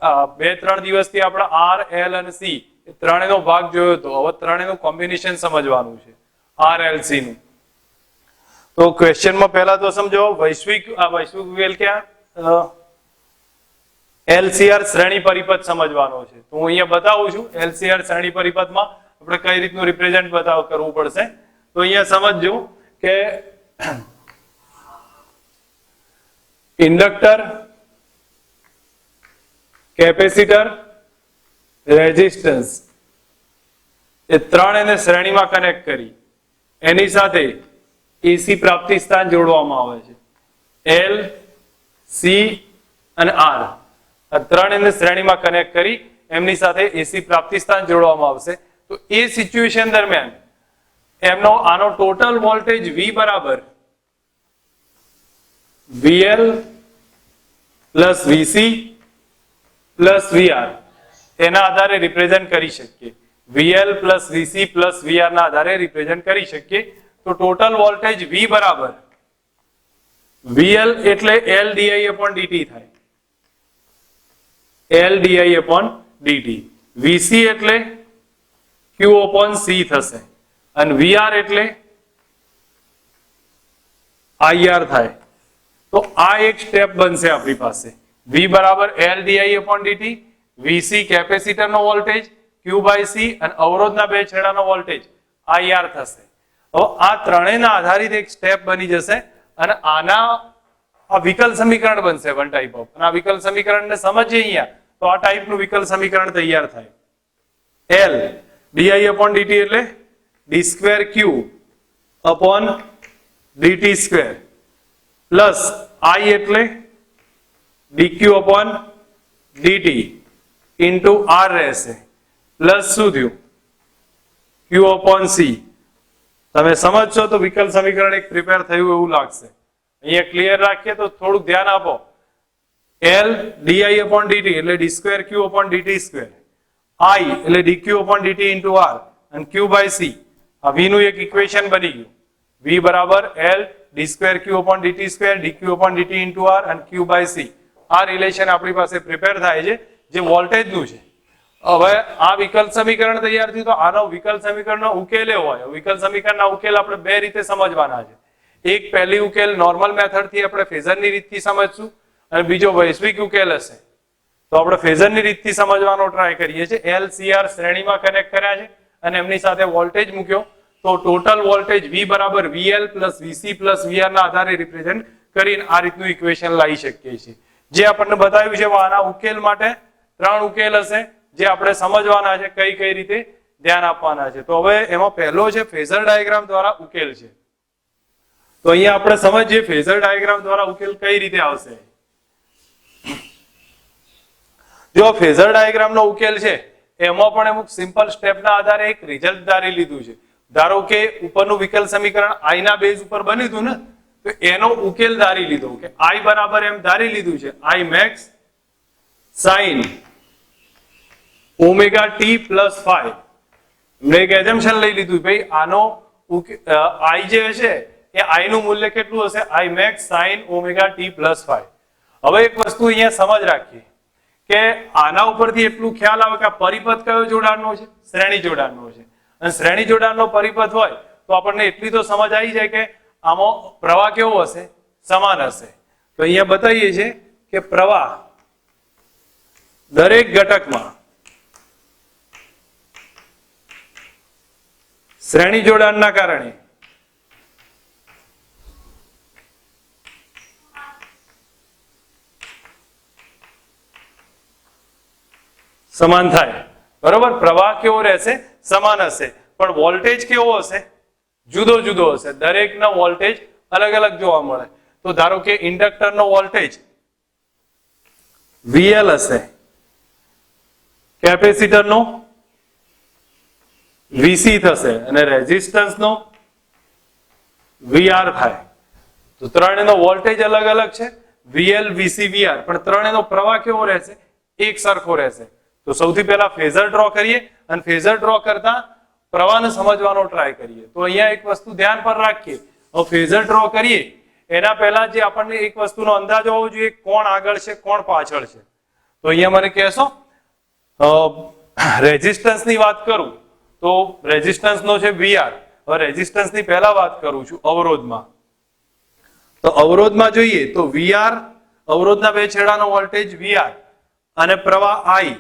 2-3 દિવસથી આપણે R L અને સી ત્રણેયનો ભાગ જોયો હતો. હવે ત્રણેયનું કોમ્બિનેશન સમજવાનું છે આર એલ સી નું. તો ક્વેશ્ચનમાં પહેલા તો સમજો વૈશ્વિક ઉકેલ ક્યાં એલસીઆર શ્રેણી પરિપથ સમજવાનો છે. તો હું અહીંયા બતાવું છું એલસીઆર શ્રેણી પરિપથમાં આપણે કઈ રીતનું રિપ્રેઝન્ટ કરવું પડશે. તો અહીંયા સમજજો કે ઇન્ડક્ટર, કેપેસિટર, રેઝિસ્ટન્સ એ ત્રણેયને શ્રેણીમાં કનેક્ટ કરી એની સાથે એસી પ્રાપ્તિ સ્થાન જોડવામાં આવે છે. એલ, સી અને આર આ ત્રણેયને શ્રેણીમાં કનેક્ટ કરી એમની સાથે એસી પ્રાપ્તિ સ્થાન જોડવામાં આવશે. તો એ સિચ્યુએશન દરમિયાન એમનો આનો ટોટલ વોલ્ટેજ V બરાબર VL plus VC plus VR એના આધારે રિપ્રેઝન્ટ કરી શકીએ. VL plus VC plus VR ના આધારે રિપ્રેઝન્ટ કરી શકીએ. તો ટોટલ વોલ્ટેજ V બરાબર VL એટલે L di upon dt થાય. L di upon dt. VC એટલે Q upon C થશે અને VR એટલે IR થાય. તો આ એક સ્ટેપ બનશે આપણી પાસે. V બરાબર L di upon dt, VC કેપેસિટરનો વોલ્ટેજ, Q by C અને અવરોધના બે છેડાનો વોલ્ટેજ IR થશે. હવે આ ત્રણેયના આધારિત એક સ્ટેપ બની જશે અને આ વિકલ સમીકરણ બનશે વન ટાઈપ ઓફ. અને આ વિકલ સમીકરણને સમજીએ અહીંયા તો આ ટાઈપનું વિકલ સમીકરણ તૈયાર થાય. L di upon dt એટલે d square Q upon dt square plus I એટલે dq upon dt into R રહેશે પ્લસ શું થયું Q upon C. તમે સમજશો તો વિકલ સમીકરણ એક પ્રિપેર થયું એવું લાગશે. અહીંયા ક્લિયર રાખીએ તો થોડુંક ધ્યાન આપો. L di upon dt એટલે d square Q upon dt square, I એટલે dq upon dt into R અને Q by C. આ V નું એક ઇક્વેશન બની ગયું. V બરાબર L d square Q upon dt square dq upon dt into R અને Q by C. આ રિલેશન આપણી પાસે પ્રિપેર થાય છે જે વોલ્ટેજનું છે. હવે આ વિકલ સમીકરણ તૈયાર થયું તો આનો વિકલ સમીકરણનો ઉકેલ એવો હોય. વિકલ સમીકરણના ઉકેલ આપણે બે રીતે સમજવાના છે. એક પહેલી ઉકેલ નોર્મલ મેથડથી આપણે ફેઝરની રીતથી સમજશું અને બીજો વૈશ્વિક ઉકેલ હશે તો આપણે ફેઝરની રીતથી સમજવાનો ટ્રાય કરીએ છીએ. એલ સી આર શ્રેણીમાં કનેક્ટ કર્યા છે અને એમની સાથે વોલ્ટેજ મૂક્યો તો ટોટલ વોલ્ટેજ V બરાબર VL plus VC plus VR ના આધારે રિપ્રેઝન્ટ કરીને આ રીતનું ઇક્વેશન લાવી શકીએ છીએ. જે આપણને બતાવ્યું છે આના ઉકેલ માટે 3 ઉકેલ હશે જે આપણે સમજવાના છે કઈ રીતે ધ્યાન આપવાના છે. તો હવે એમાં પહેલો છે ફેઝર ડાયાગ્રામ દ્વારા ઉકેલ છે. તો અહીંયા આપણે સમજીએ ફેઝર ડાયાગ્રામ દ્વારા ઉકેલ કઈ રીતે આવશે. જો ફેઝર ડાયાગ્રામનો ઉકેલ છે એમાં પણ અમુક સિમ્પલ સ્ટેપના આધારે એક રિઝલ્ટ ધારી લીધું છે. ધારો કે ઉપરનું વિકલ સમીકરણ I ના બેઝ ઉપર બન્યું હતું ને તો એનો ઉકેલ ધારી લીધો કે I બરાબર એમ ધારી લીધું છે I max sin omega t plus phi. મેં એક એઝમ્પશન લઈ લીધું ભાઈ આનો I જે હશે એ I નું મૂલ્ય કેટલું હશે I max sin omega t plus phi. હવે એક વસ્તુ અહીંયા સમજ રાખીએ કે આના ઉપરથી એટલું ખ્યાલ આવે કે આ પરિપથ કયો જોડાણનો છે શ્રેણી જોડાણનો છે અને શ્રેણી જોડાણનો પરિપથ હોય તો આપણને એટલી તો સમજ આવી જાય કે આમાં પ્રવાહ કેવો હશે સમાન હશે. તો અહીંયા બતાવીએ છીએ કે પ્રવાહ દરેક ઘટકમાં શ્રેણી જોડાણના કારણે સમાન થાય. બરોબર. પ્રવાહ કેવો રહેશે સમાન હશે પણ વોલ્ટેજ કેવો હશે જુદો જુદો હશે. દરેકનો વોલ્ટેજ અલગ અલગ જોવા મળે. તો ધારો કે ઇન્ડક્ટરનો વોલ્ટેજ VL હશે, કેપેસિટરનો VC થશે અને રેઝિસ્ટન્સનો VR થાય. તો ત્રણેયનો વોલ્ટેજ અલગ અલગ છે VL VC VR પણ ત્રણેયનો પ્રવાહ કેવો રહેશે એક સરખો રહેશે. તો સૌથી પહેલા ફેઝર ડ્રો કરીએ અને ફેઝર ડ્રો કરતા પ્રવાહને સમજવાનો ટ્રાય કરીએ. તો અહીંયા એક વસ્તુ ધ્યાન પર રાખીએ. હવે ફેઝર ડ્રો કરીએ એના પહેલા જે આપણને એક વસ્તુનો અંદાજ હોવો જોઈએ કોણ આગળ છે કોણ પાછળ છે. તો અહીંયા મને કહેશો રેઝિસ્ટન્સ ની વાત કરું તો રેઝિસ્ટન્સ નો છે વીઆર. હવે રેઝિસ્ટન્સ ની પહેલા વાત કરું છું અવરોધમાં. તો અવરોધમાં જોઈએ તો વીઆર, અવરોધના બે છેડાનો વોલ્ટેજ વીઆર અને પ્રવાહ આઈ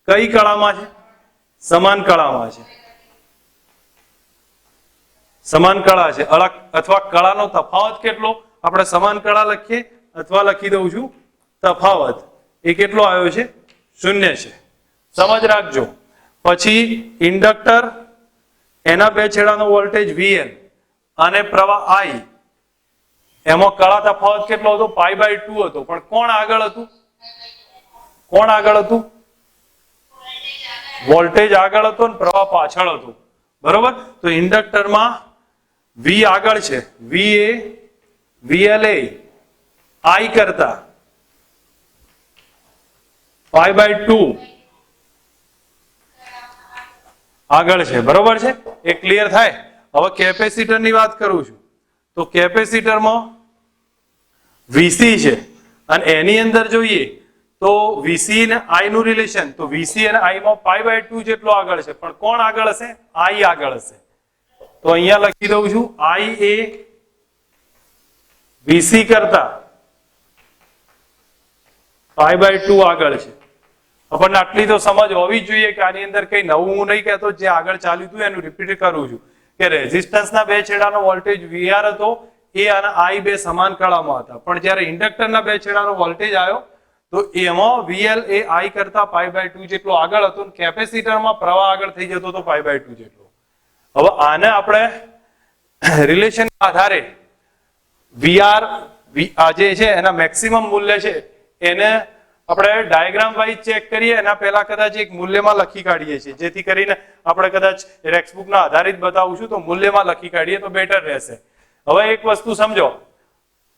કઈ કળામાં છે? સમાન કળામાં છે. સમાન કળા છે. અલગ અથવા કળાનો તફાવત કેટલો? આપણે સમાન કળા લખીએ અથવા લખી દઉં છું તફાવત. એ કેટલો આવ્યો છે? 0 છે. સમજ રાખજો. પછી ઇન્ડક્ટર, એના બે છેડાનો વોલ્ટેજ VL અને પ્રવાહ I, એમાં કળા તફાવત કેટલો હતો? π/2 હતો. પણ કોણ આગળ હતું? કોણ આગળ હતું? વોલ્ટેજ આગળ હતો ને પ્રવાહ પાછળ હતો. બરોબર. તો ઇન્ડક્ટરમાં V આગળ છે, VL એ I કરતા π/2 આગળ છે. બરોબર છે. એ ક્લિયર થાય. હવે કેપેસિટર ની વાત કરું છું તો કેપેસિટરમાં VC છે અને એની અંદર જોઈએ તો VC અને I નું રિલેશન, તો VC અને I માં π/2 જેટલો આગળ છે. પણ કોણ આગળ હશે? I આગળ હશે. તો અહીંયા લખી દઉં છું I એ VC કરતા π/2 આગળ છે. આપણને આટલી તો સમજ હોવી જ જોઈએ કે આની અંદર કઈ નવું હું નહીં કહેતો, જે આગળ ચાલ્યું હતું એનું રિપીટ કરું છું કે રેઝિસ્ટન્સના બે છેડાનો વોલ્ટેજ VR હતો, એ અને I બે સમાન કળામાં હતા. પણ જ્યારે ઇન્ડક્ટરના બે છેડાનો વોલ્ટેજ આવ્યો તો એમાં VL એ I કરતા π/2 જેટલો આગળ હતો અને કેપેસિટરમાં પ્રવાહ આગળ થઈ જતો હતો π/2 જેટલો. હવે આને આપણે રિલેશન આધારે VR આ જે છે એના મેક્સિમમ મૂલ્ય છે એને આપણે ડાયાગ્રામ વાઇઝ ચેક કરીએ. એના પહેલા કદાચ એક મૂલ્યમાં લખી કાઢીએ છીએ, જેથી કરીને આપણે કદાચ ટેક્સ્ટબુકના આધારિત બતાવું છું તો મૂલ્યમાં લખી કાઢીએ તો બેટર રહેશે. હવે એક વસ્તુ સમજો,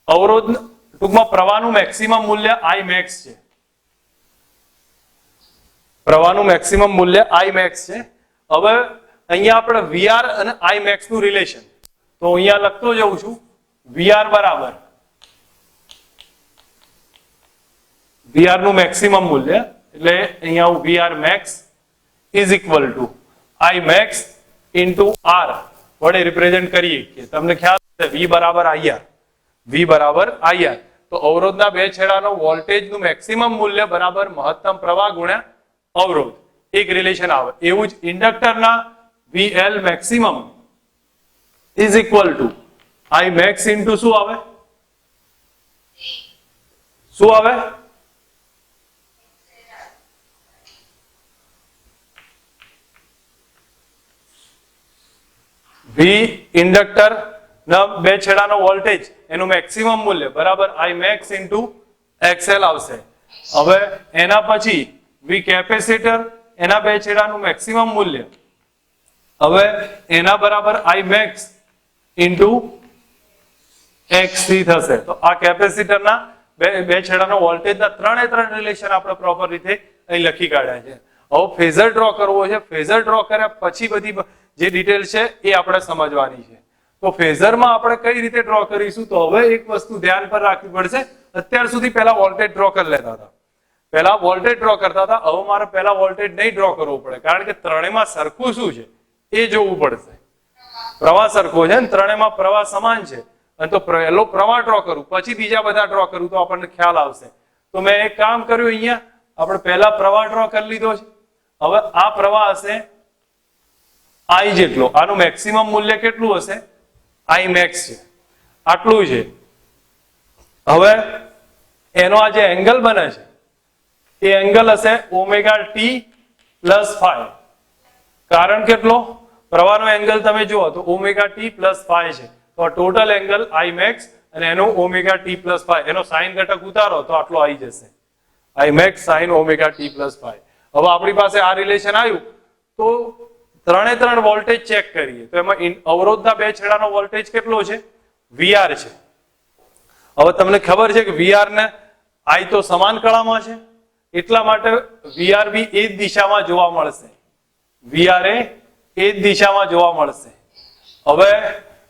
અવરોધ ટૂંકમાં પ્રવાહનું મેક્સિમમ મૂલ્ય Imax છે. પ્રવાહનું મેક્સિમમ મૂલ્ય Imax છે. હવે અહીંયા આપણે VR અને Imax નું રિલેશન, તો અહીંયા લખતો જઉં છું VR બરાબર VR નું મેક્સિમમ મૂલ્ય, એટલે અહીંયા હું VR max is equal to Imax into R વડે રિપ્રેઝેન્ટ કરીએ કે તમને ખ્યાલ છે V બરાબર IR. V બરાબર IR. તો અવરોધના બે છેડાનો વોલ્ટેજનું મેક્સિમમ મૂલ્ય બરાબર મહત્તમ પ્રવાહ ગુણ્યા અવરોધ, એક રિલેશન આવે. એવું જ ઇન્ડક્ટરના VL maximum is equal to Imax into શું આવે? શું આવે? V ઇન્ડક્ટર ના બે છેડાનો વોલ્ટેજ એનું મેક્સિમમ મૂલ્ય બરાબર Imax into XL આવશે. હવે એના પછી V કેપેસિટર, એના બે છેડાનું મેક્સિમમ મૂલ્ય, હવે એના બરાબર Imax into XC થશે. તો આ કેપેસિટરના બે છેડાનો વોલ્ટેજના ત્રણે ત્રણ રિલેશન આપણે પ્રોપર રીતે અહીં લખી કાઢ્યા છે. હવે ફેઝર ડ્રો કરવો છે. ફેઝર ડ્રો કર્યા પછી બધી જે ડિટેલ છે એ આપણે સમજવાની છે. તો ફેઝરમાં આપણે કઈ રીતે ડ્રો કરીશું? તો હવે એક વસ્તુ ધ્યાન પર રાખવી પડશે. અત્યાર સુધી પહેલા વોલ્ટેજ ડ્રો કરી લેતા હતા, પહેલા વોલ્ટેજ ડ્રો કરતા હતા. હવે મારે પહેલા વોલ્ટેજ નહીં ડ્રો કરવો પડે, કારણ કે ત્રણેયમાં સરખું શું છે એ જોવું પડશે. પ્રવાહ સરખો છે ને, ત્રણેયમાં પ્રવાહ સમાન છે, અને તો પહેલો પ્રવાહ ડ્રો કરું પછી બીજા બધા ડ્રો કરું તો આપણને ખ્યાલ આવશે. તો મેં એક કામ કર્યું, અહીંયા આપણે પહેલા પ્રવાહ ડ્રો કરી લીધો છે. હવે આ પ્રવાહ હશે I જેટલો. આનું મેક્સિમમ મૂલ્ય કેટલું હશે? Imax છે, આટલું છે. હવે એનો આ જે એંગલ બને છે એ એંગલ હશે ωt + phi. કારણ કેટલો? પ્રવાહનો એંગલ તમે જુઓ તો ωt + phi છે. તો ટોટલ એંગલ Imax અને એનો ωt + phi, એનો સાઇન ઘટક ઉતારો તો આટલો આવી જશે, Imax sin ωt + phi. હવે આપણી પાસે આ રિલેશન આવ્યું તો ત્રણે ત્રણ વોલ્ટેજ ચેક કરીએ. તો એમાં અવરોધના બે છેડાનો વોલ્ટેજ કેટલો છે? VR છે. હવે તમને ખબર છે કે VR ને I તો સમાન કળામાં છે, એટલા માટે VR બી એ જ દિશામાં જોવા મળશે. VR એ જ દિશામાં જોવા મળશે. હવે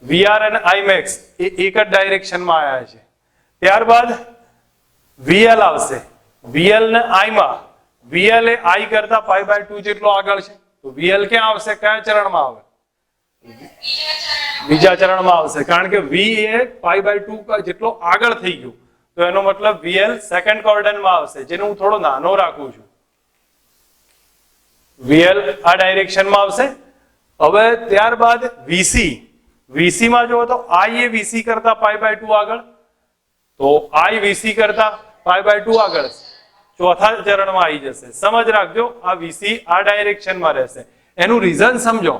VR અને Imax એ એક જ ડાયરેક્શનમાં આવ્યા છે. ત્યારબાદ VL આવશે. વીએલ ને આઈ માં વીએલ એ આઈ કરતા π/2 જેટલો આગળ છે, તો વીએલ ક્યાં આવશે, કયા ચરણમાં આવે, બીજા ચરણમાં આવશે, કારણ કે વી એ π/2 જેટલો આગળ થઈ ગયો, તો એનો મતલબ વીએલ સેકન્ડ ક્વોડ્રન્ટમાં આવશે, જેને હું થોડો નાનો રાખું છું. વીએલ આ ડાયરેક્શનમાં આવશે. હવે ત્યારબાદ વીસી માં જો તો આઈ એ વીસી કરતા π/2 આગળ, તો આઈ વીસી કરતા π/2 આગળ ચોથા ચરણમાં આવી જશે. સમજ રાખજો, આ વીસી આ ડાયરેક્શનમાં રહેશે. એનું રીઝન સમજો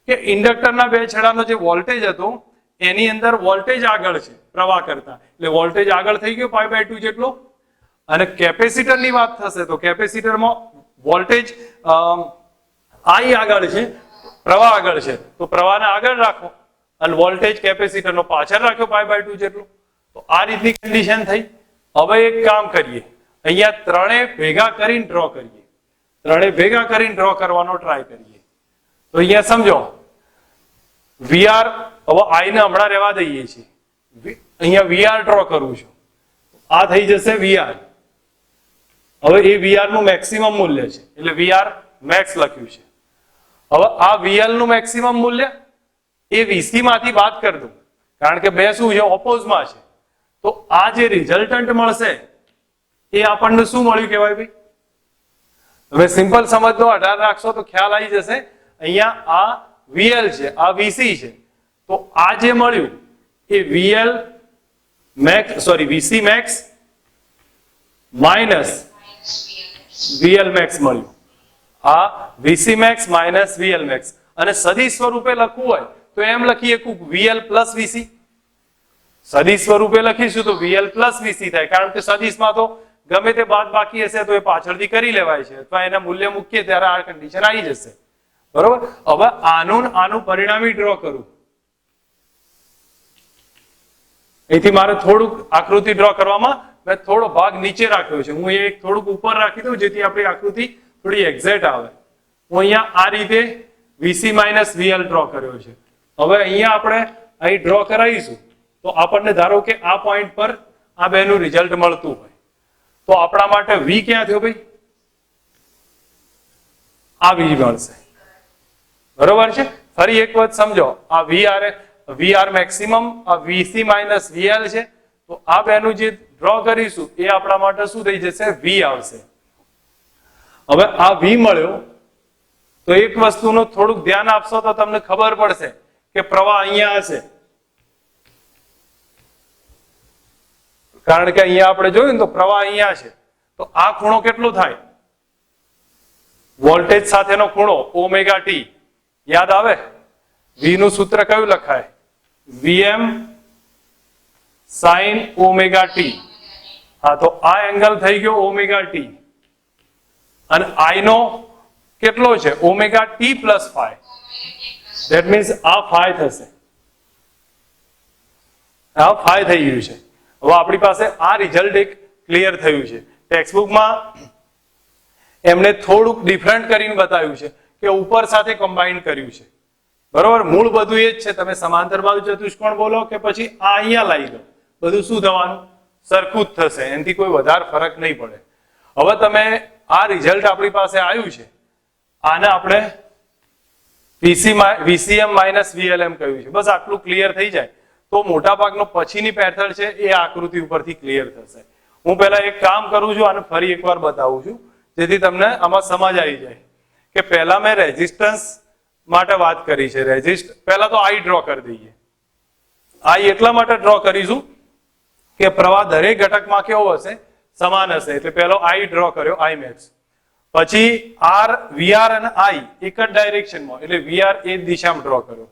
કે ઇન્ડક્ટરના બે છેડાનો જે વોલ્ટેજ હતો એની અંદર વોલ્ટેજ આગળ છે પ્રવાહ કરતા, એટલે વોલ્ટેજ આગળ થઈ ગયો π/2 જેટલો. અને કેપેસિટરની વાત થશે તો કેપેસિટરમાં વોલ્ટેજ આઈ આગળ છે, પ્રવાહ આગળ છે, તો પ્રવાહને આગળ રાખો અને વોલ્ટેજ કેપેસિટરનો પાછળ રાખ્યો π/2 જેટલો. તો આ રીતની કન્ડિશન થઈ. હવે એક કામ કરીએ, અહીંયા ત્રણે ભેગા કરીને ડ્રો કરીએ, ત્રણે ભેગા કરીને ડ્રો કરવાનો ટ્રાય કરીએ. તો અહીંયા સમજો વીઆર, હવે આઈ ને હમણાં રહેવા દઈએ છીએ, અહીંયા વીઆર ડ્રો કરું છું, આ થઈ જશે વીઆર. હવે એ વીઆર નું મેક્સિમમ મૂલ્ય છે, એટલે વીઆર મેક્સ લખ્યું છે. હવે આ વીએલ નું મેક્સિમમ મૂલ્ય એ વીસી માંથી બાદ કરી દઉં, કારણ કે બે શું છે, ઓપોઝમાં છે. તો આ જે રિઝલ્ટન્ટ મળશે એ આપણને શું મળ્યું કહેવાય ભાઈ? હવે સિમ્પલ સમજનો 18 રાખશો તો ખ્યાલ આવી જશે. અહીંયા આ વીએલ છે, આ વીસી છે, તો આ જે મળ્યું એ VL max, sorry VC max minus VL max મળ્યું. આ VC max minus VL max. અને સદિશ સ્વરૂપે લખવું હોય તો એમ લખીએ વીએલ પ્લસ વીસી. સદિશ સ્વરૂપે લખીશું તો વીએલ પ્લસ વીસી થાય, કારણ કે સદિશમાં તો ગમે તે બાદ બાકી હશે તો એ પાછળથી કરી લેવાય છે, અથવા એના મૂલ્ય મૂકીએ ત્યારે આ કન્ડિશન આવી જશે. બરોબર. હવે આનું પરિણામી ડ્રો કરું. અહીંથી મારે થોડુંક આકૃતિ ડ્રો કરવામાં મેં થોડો ભાગ નીચે રાખ્યો છે, હું એક થોડુંક ઉપર રાખી દઉં જેથી આપણી આકૃતિ થોડી એક્ઝેક્ટ આવે. હું અહીંયા આ રીતે વીસી માઇનસ વીએલ ડ્રો કર્યો છે. હવે અહીંયા આપણે અહીં ડ્રો કરાવીશું તો આપણને ધારો કે આ પોઈન્ટ પર આ બેનું રિઝલ્ટ મળતું હોય તો આપણા માટે વી ક્યાં થયો ભાઈ? આ વી મળશે. બરોબર છે. ફરી એક વખત સમજો, આ વીઆર મેક્સિમમ, આ વીસી માઇનસ વીએલ છે, તો આ બેનું જે ડ્રો કરીશું એ આપણા માટે શું થઈ જશે? વી આવશે. હવે આ વી મળ્યો તો એક વસ્તુનું થોડુંક ધ્યાન આપશો તો તમને ખબર પડશે કે પ્રવાહ અહીંયા હશે, કારણ કે અહીંયા આપણે જોયું ને તો પ્રવાહ અહીંયા છે, તો આ ખૂણો કેટલો થાય? વોલ્ટેજ સાથેનો ખૂણો ઓમેગા ટી. યાદ આવે? વી નું સૂત્ર કયું લખાય? VM sign omega T. હા, તો આ એંગલ થઈ ગયો ઓમેગા ટી, અને આઈ નો કેટલો છે? Omega T plus phi. That means આ ફાઈ થશે, આ ફાઈ થઈ ગયું છે. હવે આપણી પાસે આ રિઝલ્ટ એક ક્લિયર થયું છે. ટેક્સ્ટબુકમાં એમને થોડુંક ડિફરન્ટ કરીને બતાવ્યું છે કે ઉપર સાથે કમ્બાઈન કર્યું છે. બરોબર. મૂળ બધું એ જ છે. તમે સમાંતર બાજુ ચતુષ્કોણ બોલો કે પછી આ અહીંયા લાવી દો, બધું શું થવાનું? સરખું જ થશે. એનાથી કોઈ વધારે ફરક નહીં પડે. હવે તમે આ રિઝલ્ટ આપણી પાસે આવ્યું છે, આને આપણે વીસીએમ માઇનસ વીએલએમ કહ્યું છે. બસ આટલું ક્લિયર થઈ જાય તો મોટા ભાગનો પછીની પેથડ છે એ આકૃતિ ઉપરથી ક્લિયર થશે. હું પહેલા એક કામ કરું છું, આને ફરી એકવાર બતાવું છું જેથી તમને આમાં સમજ આવી જાય કે પહેલા મેં રેઝિસ્ટન્સ માટે વાત કરી છે. પહેલા તો આઈ ડ્રો કરી દઈએ. આઈ એટલા માટે ડ્રો કરીશું કે પ્રવાહ દરેક ઘટકમાં કેવો હશે? સમાન હશે. એટલે પહેલો આઈ ડ્રો કર્યો, આઈ મેક્સ. પછી આર, વીઆર અને આઈ એક જ ડાયરેક્શનમાં, એટલે વીઆર એ દિશામાં ડ્રો કર્યો.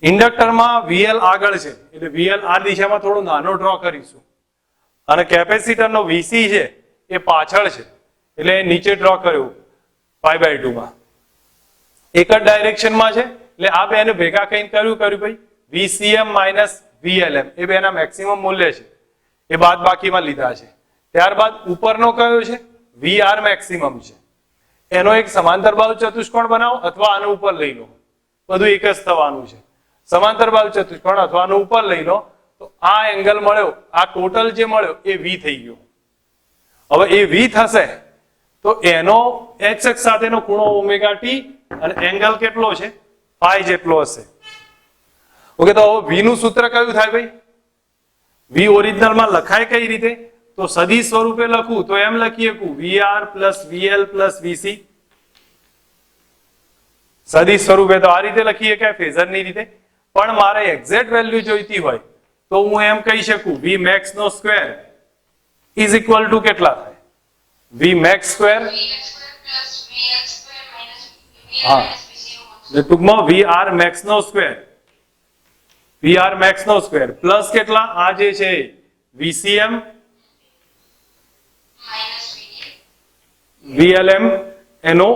ઇન્ડક્ટરમાં વીએલ આગળ છે એટલે વીએલ આ દિશામાં થોડો નાનો ડ્રો કરીશું, અને કેપેસિટરનો વીસી છે એ પાછળ છે એટલે નીચે ડ્રો કર્યું π/2 માં. એક જ ડાયરેક્શનમાં છે એટલે આ બેને ભેગા કઈ કર્યું ભાઈ? વીસીએમ માઇનસ વીએલએમ એ બેના મેક્સિમમ મૂલ્ય છે એ બાદ બાકીમાં લીધા છે. ત્યારબાદ ઉપરનો કયો છે? વીઆર મેક્સિમમ છે. એનો એક સમાંતર બાજુ ચતુષ્કોણ બનાવો અથવા આને ઉપર લઈ લો, બધું એક જ થવાનું છે. સમાંતર બાજુ ચતુષ્કોણ અથવા આને ઉપર લઈ લો તો આ એંગલ મળ્યો, આ ટોટલ જે મળ્યો એ વી થઈ ગયો. હવે એ v થશે તો એનો x અક્ષ સાથેનો ખૂણો ઓમેગા ટી અને એંગલ કેટલો છે પાઈ જેટલો હશે. ઓકે, તો હવે v નું સૂત્ર કયું થાય ભાઈ? v ઓરિજિનલ માં લખાય કઈ રીતે? તો સદિશ સ્વરૂપે લખું તો એમ લખી શકું vr plus vl plus vc. સદિશ સ્વરૂપે તો આ રીતે લખી શકાય ફેઝરની રીતે, પણ મારે એક્ઝેક્ટ વેલ્યુ જોઈતી હોય તો હું એમ કહી શકું v max નો સ્ક્વેર ઇઝ ઇક્વલ ટુ કેટલા થાય? v max સ્ક્વેર, હા, ટૂંકમાં vr max નો સ્ક્વેર, vr max નો સ્ક્વેર પ્લસ કેટલા? આ જે છે vcm vlm એનો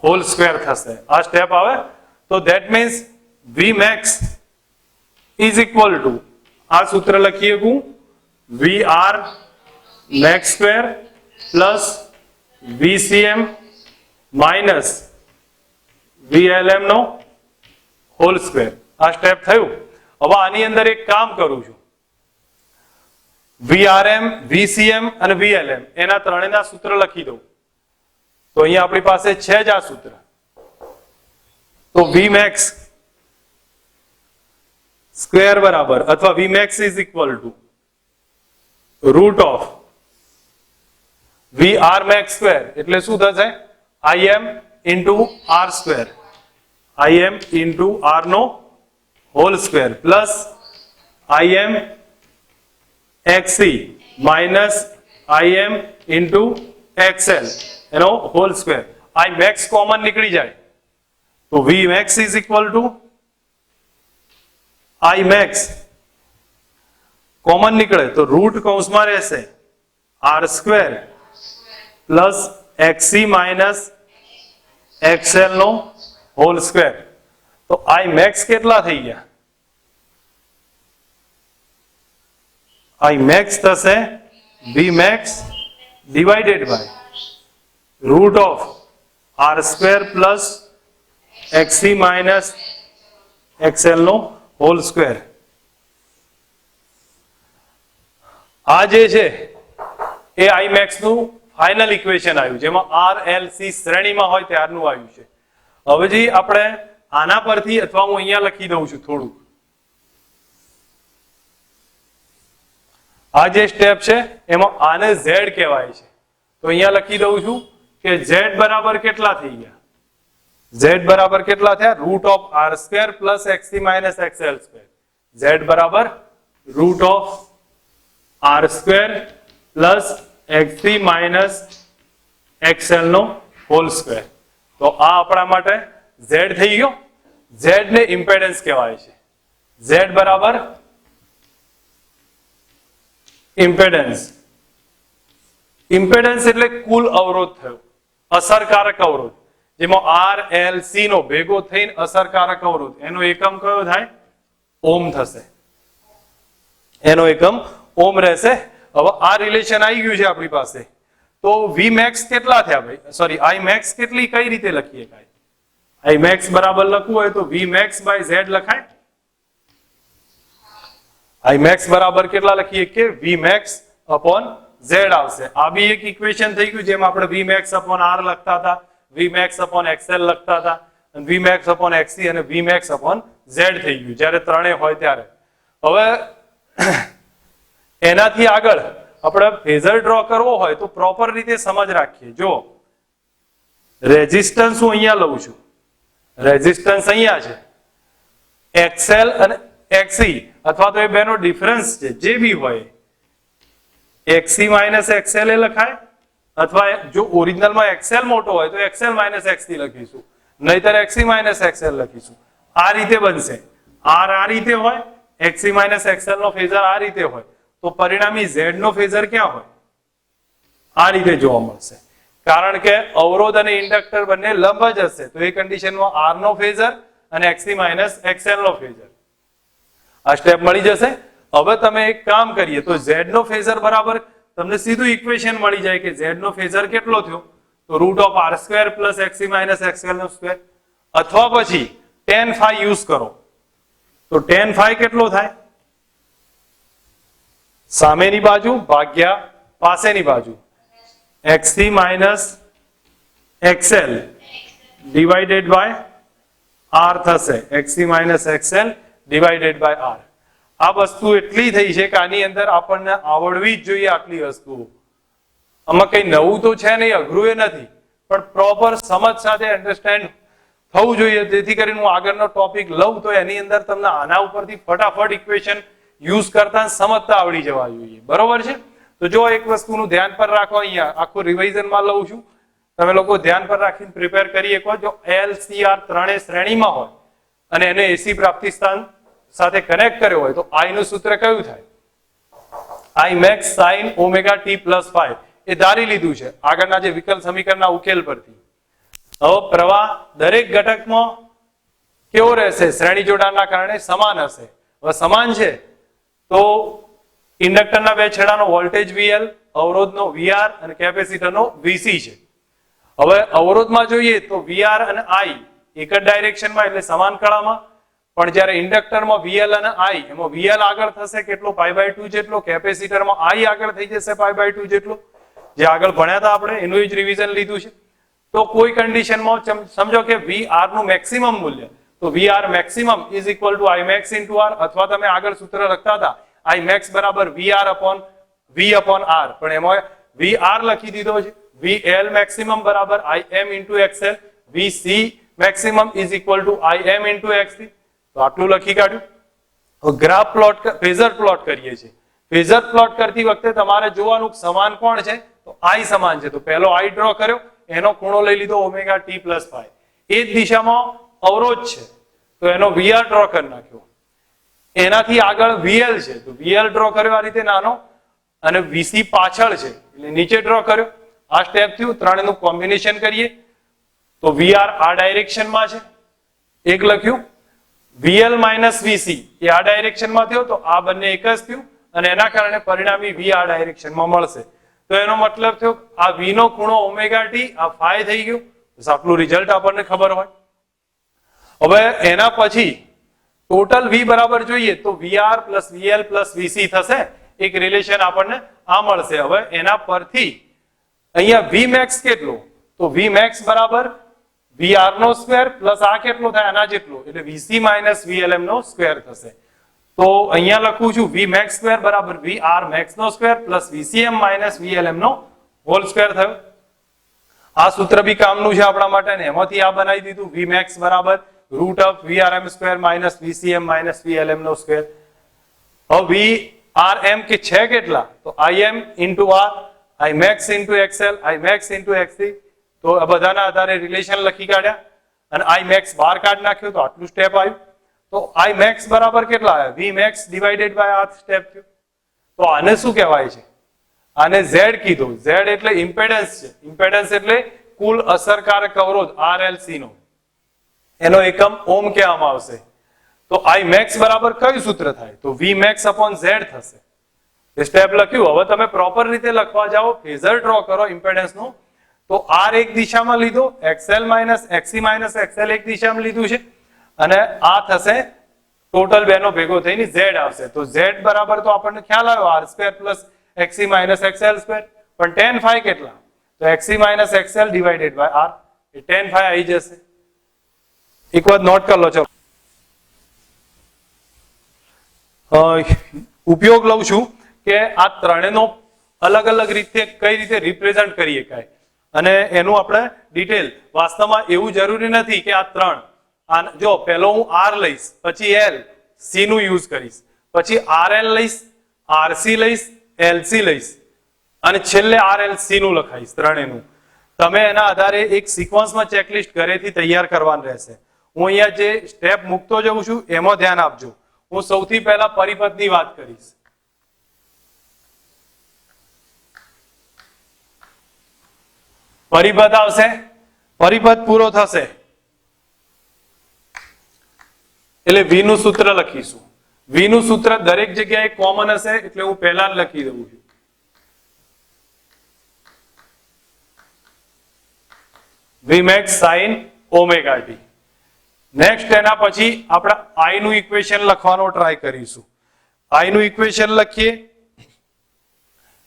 હોલ સ્ક્વેર થશે. આ સ્ટેપ આવે તો that means v max is equal to આ સૂત્ર લખી શકું vr max square plus vcm minus vlm નો હોલ સ્ક્વેર. આ સ્ટેપ થયું. હવે આની અંદર એક કામ કરું છું, vrm vcm અને vlm એના ત્રણેયના સૂત્ર લખી દઉં. તો અહીંયા આપણી પાસે છે જ આ સૂત્ર. તો vmax સ્ક્વેર બરાબર અથવા vmax is equal to root of vr max square એટલે શું થશે? im into r square, im into r નો whole square plus im xc minus im into xl એનો whole square. i max common નીકળી જાય તો v max is equal to i max common નીકળે તો રૂટ કૌંસમાં રહેશે r square plus xc minus xl નો હોલ સ્ક્વેર. તો i max કેટલા થઈ ગયા? i max થશે v max divided by root of r square plus xc minus xl નો હોલ સ્ક્વેર. આ જે છે એ i max નું ફાઇનલ ઇક્વેશન આવ્યું, જેમાં r l c શ્રેણીમાં હોય ત્યારનું આવ્યું છે. હવે જે આપણે આના પરથી અથવા હું અહીંયા લખી દઉં છું થોડું, આ જે સ્ટેપ છે એમાં આને z કહેવાય છે. તો અહીંયા લખી દઉં છું કે z બરાબર કેટલા થઈ ગયા? z બરાબર કેટલા થયા? Root of r square plus xc minus xl square. z બરાબર root of r square plus xc minus xl નો હોલ સ્ક્વેર. તો આ આપણા માટે z થઈ ગયો. z ને ઇમ્પેડન્સ કહેવાય છે. z બરાબર ઇમ્પેડન્સ. ઇમ્પેડન્સ એટલે કુલ અવરોધ થયો, અસરકારક અવરોધ, જેમાં r l c નો ભેગો થઈને અસરકારક અવરોધ, એનો એકમ કયો થાય? ઓમ થશે. એનો એકમ ઓમ રહેશે. હવે આ રિલેશન આવી ગયું છે આપણી પાસે. તો v max કેટલા થયા ભાઈ? સોરી, i max કેટલી કઈ રીતે લખીએ? i max બરાબર લખવું હોય તો v max by z લખાય. i max બરાબર કેટલા લખીએ કે v max upon z આવશે. આ બી એક ઇક્વેશન થઈ ગયું, જેમ આપણે v max upon r લખતા હતા, v max upon xl લખતા હતા, અને v max upon xc અને v max upon z થઈ ગયું જ્યારે ત્રણેય હોય ત્યારે. હવે એનાથી આગળ આપણે ફેઝર ડ્રો કરવો હોય તો પ્રોપર રીતે સમજ રાખીએ. જો રેઝિસ્ટન્સ હું અહીંયા લઉં છું, રેઝિસ્ટન્સ અહીંયા છે, XL અને XC અથવા તો એ બેનો ડિફરન્સ છે જે બી હોય, XC માઇનસ XL એ લખાય, અથવા જો ઓરિજિનલમાં XL મોટો હોય તો XL માઇનસ XC લખીશું, નહીતર XC માઇનસ XL લખીશું. આ રીતે બનશે. R આ રીતે હોય, XC માઇનસ XL નો ફેઝર આ રીતે હોય, તો પરિણામી Z નો ફેઝર ક્યાં હોય? આ રીતે જોવા મળશે. કારણ કે અવરોધ અને ઇન્ડક્ટર બંને લંબ જ હશે, તો એ કન્ડિશનમાં R નો ફેઝર અને XC માઇનસ XL નો ફેઝર. આ સ્ટેપ મળી જશે. હવે તમે એક કામ કરીએ તો Z નો ફેઝર બરાબર તમને સીધું ઇક્વેશન મળી જાય કે Z નો ફેઝર કેટલો થયો? તો root of R square plus XC minus XL નો સ્ક્વેર, અથવા પછી tan phi યુઝ કરો તો tan phi કેટલો થાય? સામેની બાજુ ભાગ્યા પાસેની બાજુ. XC minus XL divided by R થશે. XC minus XL divided by R. આ વસ્તુ એટલી થઈ છે કે આની અંદર આપણને આવડવી જ જોઈએ આટલી વસ્તુઓ. આમાં કઈ નવું તો છે નહીં, અઘરું એ નથી, પણ પ્રોપર સમજ સાથે અન્ડરસ્ટેન્ડ થવું જોઈએ. જેથી કરીને હું આગળનો ટોપિક લઉં તો એની અંદર તમને આના ઉપરથી ફટાફટ ઇક્વેશન યુઝ કરતા સમજતા આવડી જવા જોઈએ. બરોબર છે? તો જો એક વસ્તુનું ધ્યાન પર રાખો, અહીંયા આખું રિવાઇઝનમાં લઉં છું, તમે લોકો ધ્યાન પર રાખીને પ્રિપેર કરી શકો. જો LCR ત્રણેય શ્રેણીમાં હોય અને એને એસી પ્રાપ્તિ સ્થાન સાથે કનેક્ટ કર્યો હોય તો I નું સૂત્ર કયું થાય? I max sin omega t plus 5 એ ધારી લીધું છે આગળના જે વિકલ સમીકરણના ઉકેલ પરથી. હવે પ્રવાહ દરેક ઘટકમાં કેવો રહેશે? શ્રેણી જોડાણના કારણે સમાન હશે. હવે સમાન છે તો ઇન્ડક્ટરના બે છેડાનો વોલ્ટેજ VL, અવરોધનો VR અને કેપેસિટરનો VC છે. હવે અવરોધમાં જોઈએ તો VR અને I એક જ ડાયરેક્શનમાં એટલે સમાન કળામાં, પણ જ્યારે ઇન્ડક્ટરમાં VL અને I એમાં VL આગળ થશે કેટલો? π/2 જેટલો. કેપેસિટરમાં I આગળ થઈ જશે π/2 જેટલો. જે આગળ ભણ્યા હતા આપણે એનું જ રિવિઝન લીધું છે. તો કોઈ કન્ડિશનમાં સમજો કે VR નું મેક્સિમમ મૂલ્ય, તો VR maximum is equal to I max into R, અથવા તમે આગળ સૂત્ર લખતા હતા I max બરાબર VR upon V upon R, પણ એમાં VR લખી દીધો છે. VL maximum બરાબર IM into XL, VC maximum is equal to IM into XC. તો આટલું લખી કાઢ્યું. ગ્રાફ પ્લોટ, ફેઝર પ્લોટ કરીએ છીએ. ફેઝર પ્લોટ કરતી વખતે તમારે જોવાનું સમાન કોણ છે? તો I સમાન છે. તો પહેલો I ડ્રો કર્યો, એનો ખૂણો લઈ લીધો ઓમેગા t પ્લસ 5. એ જ દિશામાં અવરોધ છે તો એનો VR ડ્રો કરી નાખ્યો. એનાથી આગળ VL છે તો VL ડ્રો કર્યો આ રીતે નાનો, અને VC પાછળ છે એટલે નીચે ડ્રો કર્યો. આ સ્ટેપ થયું. ત્રણનું કોમ્બિનેશન કરીએ તો VR આ ડાયરેક્શનમાં છે, એક લખ્યું. VL માઇનસ VC એ આ ડાયરેક્શનમાં થયો તો આ બંને એક જ થયું, અને એના કારણે પરિણામી V આ ડાયરેક્શનમાં મળશે. તો એનો મતલબ થયો આ V નો ખૂણો ઓમેગા t આ phi થઈ ગયું. આટલું રિઝલ્ટ આપણને ખબર હોય. હવે એના પછી ટોટલ V બરાબર જોઈએ તો VR plus VL plus VC થશે. એક રિલેશન આપણને આ મળશે. હવે એના પરથી અહીંયા V max કેટલો? તો V max બરાબર VR નો સ્ક્વેર પ્લસ આ કેટલો થાય? આના જેટલો, એટલે VC માઇનસ VLM નો સ્ક્વેર થશે. તો અહીંયા લખું છું V max સ્ક્વેર બરાબર VR max નો square plus VCM minus VLM નો હોલ સ્ક્વેર થયો. આ સૂત્ર બી કામનું છે આપણા માટે, ને એમાંથી આ બનાવી દીધું. V max બરાબર root of VRM square minus VCM minus VLM નો સ્ક્વેર. હવે VRM કે છે કેટલા? તો IM into R, I max into XL, I max into XC. તો આ બધાના આધારે રિલેશન લખી કાઢ્યા અને I max બહાર કાઢી નાખ્યો તો આટલું સ્ટેપ આવ્યું. તો I max બરાબર કેટલા આવ્યા? V max ડિવાઇડેડ બાય આ સ્ટેપ થયું. તો આને શું કહેવાય છે? આને Z કીધું. Z એટલે ઇમ્પેડન્સ છે. ઇમ્પેડન્સ એટલે કુલ અસરકારક અવરોધ RLC નો, એનો એકમ ઓમ કહેવામાં આવશે. તો I max બરાબર કયું સૂત્ર થાય? તો V max upon Z થશે. એ સ્ટેપ લખ્યું. હવે તમે પ્રોપર રીતે લખવા જાઓ, ફેઝર ડ્રો કરો ઇમ્પેડન્સ નું, તો R એક દિશામાં લીધો, XL minus XC minus XL એક દિશામાં લીધું છે, અને આ થશે ટોટલ બેનો ભેગો થઈને Z આવશે. તો Z બરાબર તો આપણને ખ્યાલ આવ્યો R square plus XC minus XL square. પણ tan phi કેટલા? તો XC minus XL divided by R, એ tan phi આવી જશે. એક વાત નોટ કરી લો. ચલો ઉપયોગ લઉં છું કે આ ત્રણેયનો અલગ અલગ રીતે કઈ રીતે રિપ્રેઝન્ટ કરી શકાય, અને એનું આપણે ડિટેલ. વાસ્તવમાં એવું જરૂરી નથી કે આ ત્રણ, જો પહેલો હું R લઈશ, પછી L C નું યુઝ કરીશ, પછી RL લઈશ, RC લઈશ, LC લઈશ, અને છેલ્લે RLC નું લખાઈશ ત્રણેયનું. તમે એના આધારે એક સિક્વન્સમાં ચેકલિસ્ટ ઘરેથી તૈયાર કરવાનું રહેશે. હું અહીંયા જે સ્ટેપ મૂકતો જઉં છું એમાં ધ્યાન આપજો. હું સૌથી પહેલા પરિપથની વાત કરીશ. પરિપથ આવશે, પરિપથ પૂરો થશે એટલે V નું સૂત્ર લખીશું. V નું સૂત્ર દરેક જગ્યાએ કોમન હશે એટલે હું પહેલા જ લખી દઉં છું. V max sin omega t. Next એના પછી આપણે I નું ઇક્વેશન લખવાનો ટ્રાય કરીશું. I નું ઇક્વેશન લખીએ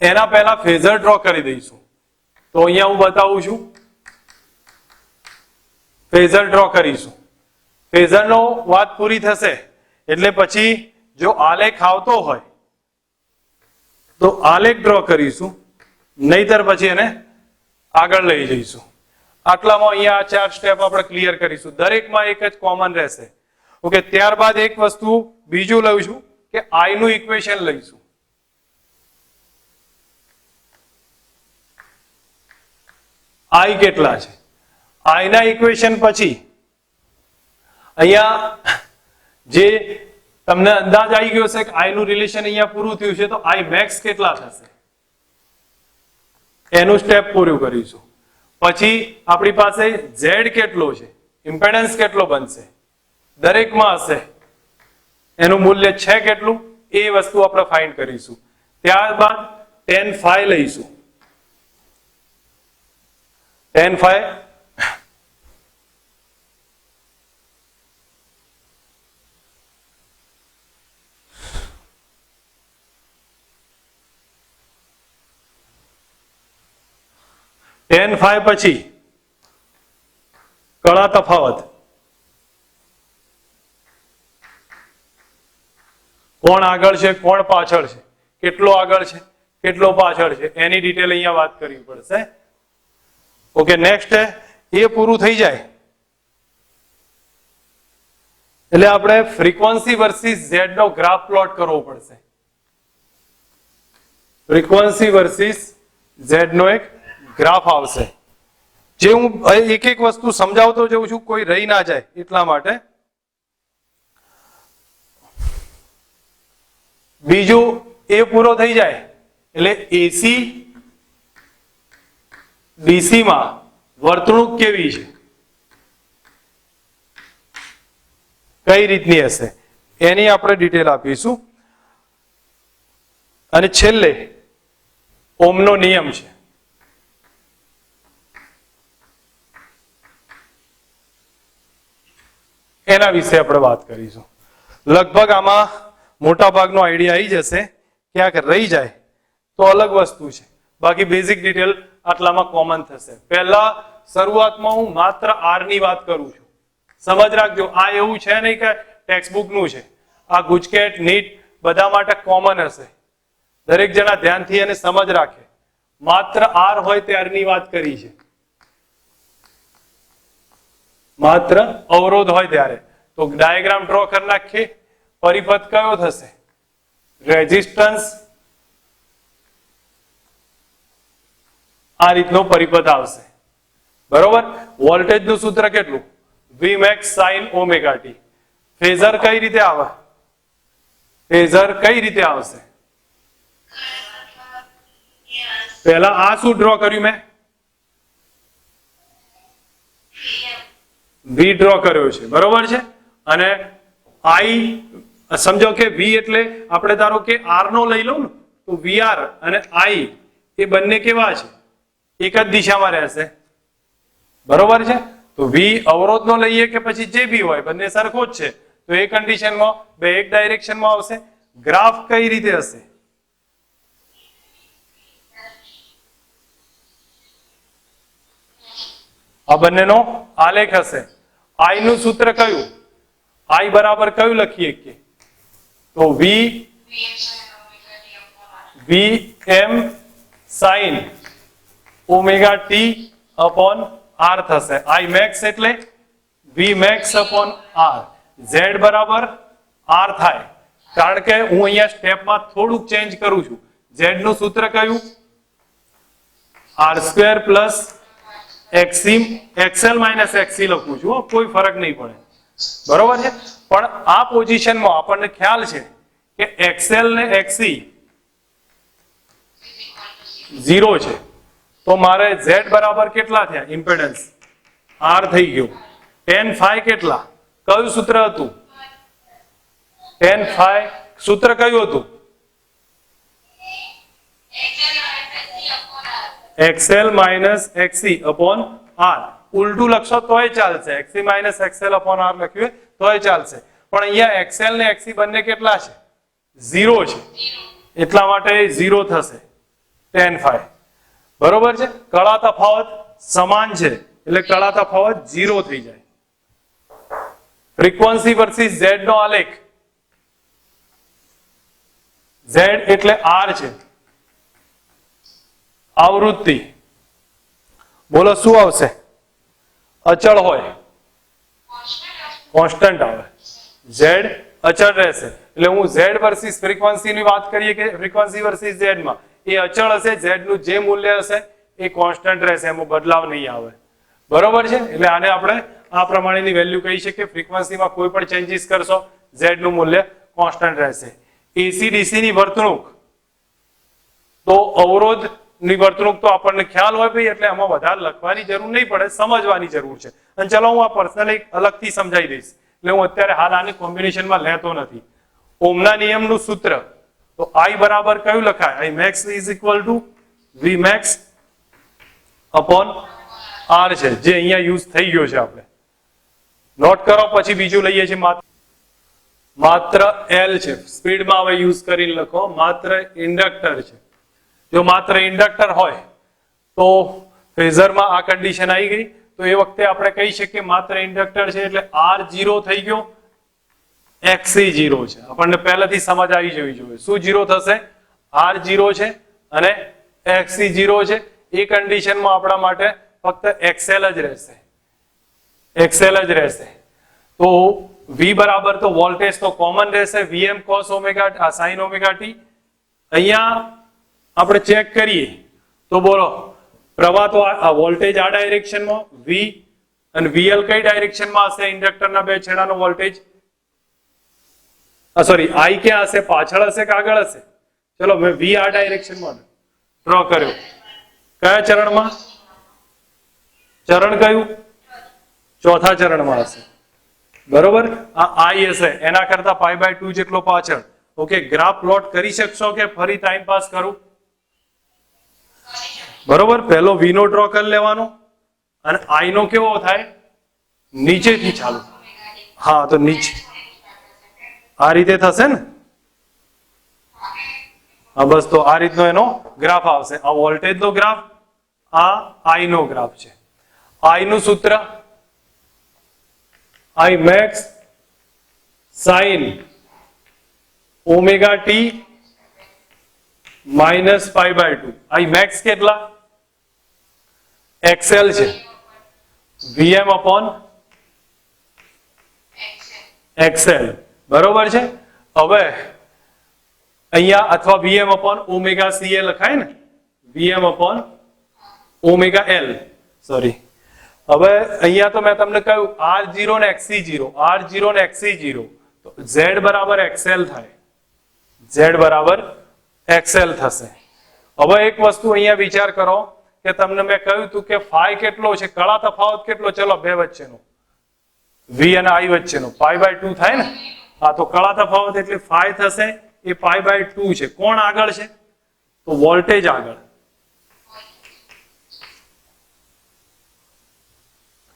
એના પહેલા ફેઝર ડ્રો કરી દઈશું. તો અહીંયા હું બતાવું છું, ફેઝર ડ્રો કરીશું. ફેઝરનો વાત પૂરી થશે એટલે પછી જો આલેખ આવતો હોય તો આલેખ ડ્રો કરીશું, નહીતર પછી એને આગળ લઈ જઈશું. આટલામાં અહીંયા 4 સ્ટેપ આપણે ક્લિયર કરીશું. દરેકમાં એક જ કોમન રહેશે. ઓકે, ત્યારબાદ એક વસ્તુ બીજું લઈશું કે આઈ નું ઇક્વેશન લઈશું. આઈ કેટલા છે, આઈ ના ઇક્વેશન પછી અહીંયા જે તમને અંદાજ આવી ગયો છે કે આઈ નું રિલેશન અહીંયા પૂરું થયું છે, તો આઈ મેક્સ કેટલા થશે એનું સ્ટેપ પૂરું કરીશું. પછી આપણી પાસે ઝેડ કેટલો છે, ઇમ્પેડન્સ કેટલો બનશે, દરેકમાં હશે, એનું મૂલ્ય છે કેટલું એ વસ્તુ આપણે ફાઇન્ડ કરીશું. ત્યારબાદ tan phi લઈશું. tan phi tan phi પછી કળા તફાવત, કોણ આગળ છે કોણ પાછળ છે, કેટલો આગળ છે કેટલો પાછળ છે, એની ડિટેલ અહીંયા વાત કરવી પડશે. ઓકે, નેક્સ્ટ એ પૂરું થઈ જાય એટલે આપણે ફ્રીક્વન્સી વર્સિસ ઝેડ નો ગ્રાફ પ્લોટ કરવો પડશે. ફ્રીક્વન્સી વર્સિસ ઝેડ નો એક ગ્રાફ આવશે, જે હું એક એક વસ્તુ સમજાવતો જઉં છું, કોઈ રહી ના જાય એટલા માટે. બીજું એ પૂરો થઈ જાય એટલે એસી ડીસી માં વર્તણૂક કેવી છે, કઈ રીતની હશે એની આપણે ડિટેલ આપીશું. અને છેલ્લે ઓમનો નિયમ છે. એના વિશે આપણે વાત કરીશું. લગભગ આમાં મોટા ભાગનો આઈડિયા આવી જશે. ક્યાંક રહી જાય તો અલગ વસ્તુ છે, બાકી બેઝિક ડિટેલ આટલામાં કોમન થશે. પહેલા શરૂઆતમાં હું માત્ર આર ની વાત કરું છું, સમજ રાખજો. આ એવું છે નહીં કે ટેક્સ્ટબુક નું છે, આ ગુજકેટ નીટ બધા માટે કોમન હશે. દરેક જણા ધ્યાનથી અને સમજ રાખે. માત્ર આર હોય ત્યારની વાત કરી છે, માત્ર અવરોધ હોય ત્યારે. તો ડાયાગ્રામ ડ્રો કરી નાખીએ. પરિપથ કયો થશે, રેઝિસ્ટન્સ. આ રીતનો પરિપથ આવશે, બરોબર. વોલ્ટેજ નું સૂત્ર કેટલું, V max sin omega t. Phasor કઈ રીતે આવે, ફેઝર કઈ રીતે આવશે, પહેલા આ શું ડ્રો કર્યું મેં, V ડ્રો કર્યો છે, બરોબર છે. અને I સમજો કે V એટલે આપણે ધારો કે R નો લઈ લો ને, તો VR અને I એ બંને કેવા છે, એક જ દિશામાં રહેશે, બરોબર છે. તો V અવરોધ નો લઈએ કે પછી જે બી હોય, બંને સરખો જ છે, તો એ કન્ડિશનમાં બે એક ડાયરેક્શનમાં આવશે. ગ્રાફ કઈ રીતે હશે, આ બંનેનો આલેખ હશે. I નું સૂત્ર કયું, I બરાબર કયું લખીએ કે, તો VM sin omega t upon R થશે. I max એટલે V max upon R. Z બરાબર R થાય, કારણ કે હું અહીંયા સ્ટેપમાં થોડુંક ચેન્જ કરું છું. Z નું સૂત્ર કયું, R² plus XL minus XC લખું છું, કોઈ ફરક નહીં પડે, બરોબર છે. પણ આ પોઝિશનમાં આપણને ખ્યાલ છે કે XL ને XC 0 છે, તો મારે Z બરાબર કેટલા થયા, ઇમ્પેડન્સ R થઈ ગયો. tan phi કેટલા, કયું સૂત્ર હતું, tan phi સૂત્ર કયું હતું, XL minus XC upon R. ઉલટું લખશો તોય ચાલશે, XC minus XL upon R લખ્યું તોય ચાલશે, પણ અહીંયા XL ને XC બંને કેટલા છે, 0 છે, એટલા માટે 0 થશે tan phi. બરોબર છે, કળા તફાવત સમાન છે એટલે કળા તફાવત 0 થઈ જાય. ફ્રીક્વન્સી વર્સિસ Z નો આલેખ, Z એટલે R છે, આવૃત્તિ, બોલો શું આવશે? અચળ હોય, કોન્સ્ટન્ટ આવે. Z અચળ રહેશે એટલે હું Z વર્સિસ ફ્રીક્વન્સી ની વાત કરીએ કે ફ્રીક્વન્સી વર્સિસ Z માં એ અચળ હશે, Z નું જે મૂલ્ય હશે એ કોન્સ્ટન્ટ રહેશે, એમાં બદલાવ નહીં આવે. બરોબર છે, એટલે આને આપણે આ પ્રમાણેની વેલ્યુ કહી શકીએ. ફ્રીક્વન્સીમાં કોઈ પણ ચેન્જીસ કરશો Z નું મૂલ્ય કોન્સ્ટન્ટ રહેશે. એસી ડીસી ની વર્તણૂક, તો અવરોધ ની વર્તણૂક તો આપણને ખ્યાલ હોય ભાઈ, એટલે એમાં વધારે લખવાની જરૂર નહીં પડે, સમજવાની જરૂર છે. અને ચલો હું આ પર્સનલી અલગથી સમજાવી દઈશ, એટલે હું અત્યારે હાલ આને કોમ્બિનેશનમાં લેતો નથી. ઓમના નિયમનું સૂત્ર, તો I બરાબર કયું લખાય? I max is equal to V max upon R છે, જે અહીંયા યુઝ થઈ ગયો છે. આપણે નોટ કરો, પછી બીજું લઈએ છીએ માત્ર L છે. સ્પીડમાં હવે યુઝ કરીને લખો, માત્ર ઇન્ડક્ટર છે. જો માત્ર ઇન્ડક્ટર હોય તો ફેઝરમાં આ કન્ડિશન આવી ગઈ, તો એ વખતે આપણે કહી શકીએ માત્ર ઇન્ડક્ટર છે એટલે R 0 થઈ ગયો, XC 0 છે. આપણને પહેલાથી સમજ આવી જવી જોઈએ. શું 0 થશે? R 0 છે અને XC 0 છે. એ કન્ડિશનમાં આપણા માટે ફક્ત XL જ રહેશે, XL જ રહેશે. તો V બરાબર તો વોલ્ટેજ તો કોમન રહેશે, Vm cos omega sin omega t. અહીંયા આપણે ચેક કરીએ તો બોલો, પ્રવાહ તો આ વોલ્ટેજ આ ડાયરેક્શનમાં, V અને VL કઈ ડાયરેક્શનમાં હશે? ઇન્ડક્ટરના બે છેડાનો વોલ્ટેજ, સોરી I ક્યાં હશે? પાછળ હશે કે આગળ હશે? ચલો મેં V આ ડાયરેક્શનમાં ડ્રો કર્યો. કયા ચરણમાં? ચરણ કયું? ચોથા ચરણમાં હશે. બરોબર, આ I હશે એના કરતા π/2 જેટલો પાછળ. ઓકે, ગ્રાફ પ્લોટ કરી શકશો કે ફરી ટાઈમ પાસ કરું? બરોબર, પહેલો V નો ડ્રો કરી લેવાનો અને I નો કેવો થાય? નીચેથી ચાલુ. હા, તો નીચે આ રીતે થશે ને. હા બસ, તો આ રીતનો એનો ગ્રાફ આવશે. આ વોલ્ટેજ નો ગ્રાફ, આ I નો ગ્રાફ છે. I નું સૂત્ર I max sin omega t minus π/2. I max કેટલા? XL છે, Vm upon XL. બરોબર છે. હવે અહીંયા અથવા Vm upon ઓમેગા CL લખાય ને, Vm upon omega L, sorry. હવે અહીંયા તો મેં તમને કહ્યું R0 ને XC0, R0 ને XC0, તો Z બરાબર XL થાય, Z બરાબર XL થશે. હવે એક વસ્તુ અહીંયા વિચાર કરો કે તમને મેં કહ્યું હતું કે phi કેટલો છે, કળા તફાવત કેટલો? ચલો બે વચ્ચેનો, V અને I વચ્ચેનો π/2 થાય ને. હા, તો કળા તફાવત એટલે phi થશે, એ π/2 છે. કોણ આગળ છે? તો વોલ્ટેજ આગળ.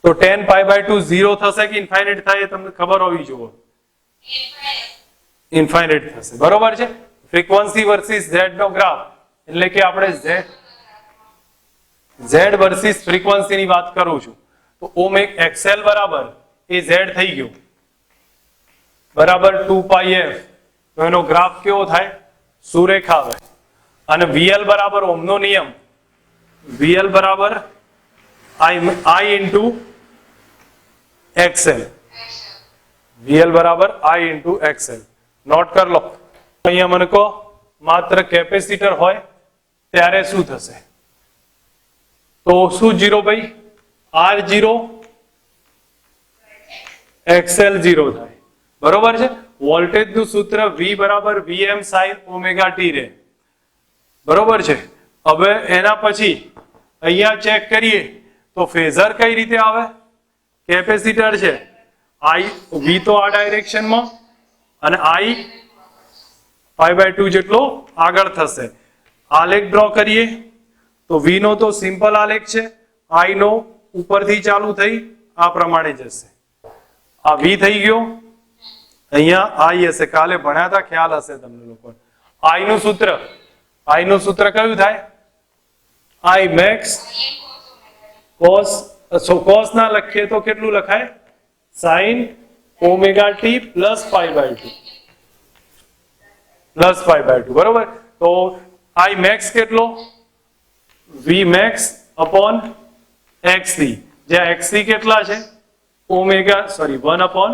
તો tan π/2 0 થશે કે ઇન્ફાઇનાઇટ થાય? એ તમને ખબર હોવી જોઈએ. ઇન્ફાઇનાઇટ થશે. બરોબર છે. ફ્રીક્વન્સી વર્સિસ Z નો ગ્રાફ, એટલે કે આપણે Z વર્સિસ ફ્રીક્વન્સી ની વાત કરું છું, તો ઓમેગા XL બરાબર એ Z થઈ ગયું, બરાબર 2πf. તો એનો ગ્રાફ કેવો થાય? સુરેખા આવે. અને VL બરાબર ઓહમનો નિયમ, VL બરાબર I into XL, VL બરાબર I into XL. નોટ કર લો. અહીંયા મને કહો, માત્ર કેપેસિટર હોય ત્યારે શું થશે? તો શું 0 ભાઈ? R0 XL 0 થાય. બરોબર છે. વોલ્ટેજ નું સૂત્ર V બરાબર Vm sin ઓમેગા t રહે. બરોબર છે. હવે એના પછી અહીંયા ચેક કરીએ તો ફેઝર કઈ રીતે આવે? કેપેસિટર છે, V તો આ ડાયરેક્શનમાં અને I π/2 જેટલો આગળ થશે. આલેખ ડ્રો કરીએ તો V નો તો સિમ્પલ આલેખ છે, I નો ઉપરથી ચાલુ થઈ આ પ્રમાણે જશે. આ V થઈ ગયો, અહીંયા I હશે, કાલે ભણ્યા હતા, ખ્યાલ હશે તમને લોકો. I નું સૂત્ર કયું થાય? આઈ મેક્સ કોસ, કોસ ના લખીએ તો કેટલું લખાય? Sine omega T plus pi by 2 plus pi by 2 બરોબર. તો આઈ મેક્સ કેટલો? વી મેક્સ અપોન XC, જ્યાં XC કેટલા છે? Omega, sorry 1 upon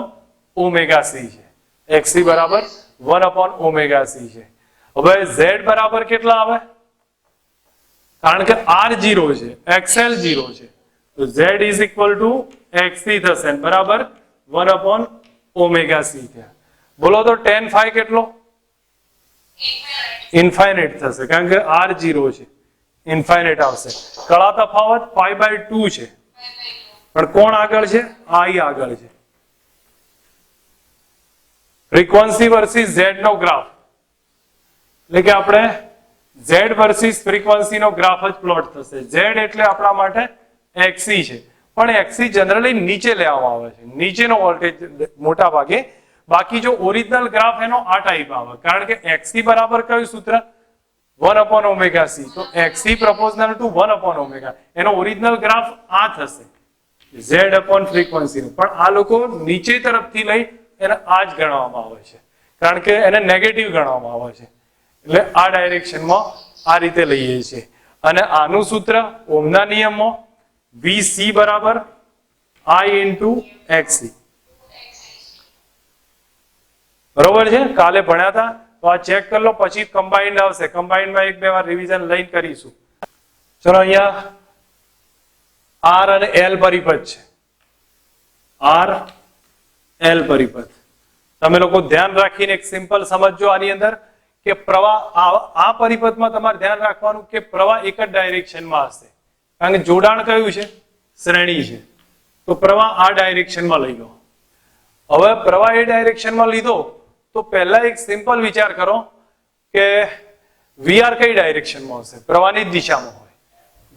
omega C છે. XC બરાબર 1 અપોન ઓમેગા C છે. હવે Z બરાબર કેટલા આવે? કારણ કે R 0 છે, XL 0 છે, તો Z is equal two XC થશે બરાબર 1 અપોન ઓમેગા C થયા. બોલો તો tan phi કેટલો? ઇન્ફાઇનાઇટ થશે, કારણ કે R 0 છે, ઇન્ફાઇનાઇટ આવશે. કળા તફાવત પાઈ બાય 2 છે, પણ કોણ આગળ છે? I આગળ છે. ફ્રીક્વન્સી વર્સિસ Z નો ગ્રાફ, એટલે કે આપણે Z વર્સિસ ફ્રીક્વન્સી નો ગ્રાફ જ પ્લોટ થશે. Z એટલે આપણા માટે XC છે, પણ XC જનરલી નીચે લેવામાં આવે છે, નીચેનો વોલ્ટેજ મોટા ભાગે. બાકી જો ઓરિજિનલ ગ્રાફ એનો આ ટાઈપ આવે, કારણ કે XC બરાબર કયું સૂત્ર? 1 અપોન ઓમેગા C. તો XC proportional to 1 upon omega, એનો ઓરિજિનલ ગ્રાફ આ થશે, Z અપોન ફ્રીક્વન્સી નું. પણ આ લોકો નીચે તરફથી લઈ એને આ જ ગણવામાં આવે છે, કારણ કે એને નેગેટિવ ગણવામાં આવે છે, એટલે આ ડાયરેક્શનમાં આ રીતે લઈએ છીએ. અને આનું સૂત્ર ઓહમના નિયમમાં VC બરાબર I ઇન્ટુ XC, બરોબર છે. કાલે ભણ્યા હતા તો આ ચેક કરી લો, પછી કમ્બાઇન્ડ આવશે. કમ્બાઇન્ડમાં એક બે વાર રિવિઝન લઈને કરીશું. ચલો, અહીંયા R અને L પરિપથ છે. R L પરિપથ તમે લોકો ધ્યાન રાખીને એક સિમ્પલ સમજજો આની અંદર કે પ્રવાહ આ પરિપથમાં તમારે ધ્યાન રાખવાનું કે પ્રવાહ એક જ ડાયરેક્શનમાં હશે, કારણ કે જોડાણ કયું છે? શ્રેણી છે. તો પ્રવાહ આ ડાયરેક્શનમાં લઈ લો. હવે પ્રવાહ એ ડાયરેક્શનમાં લીધો તો પહેલા એક સિમ્પલ વિચાર કરો કે VR કઈ ડાયરેક્શનમાં હશે? પ્રવાહની જ દિશામાં હોય.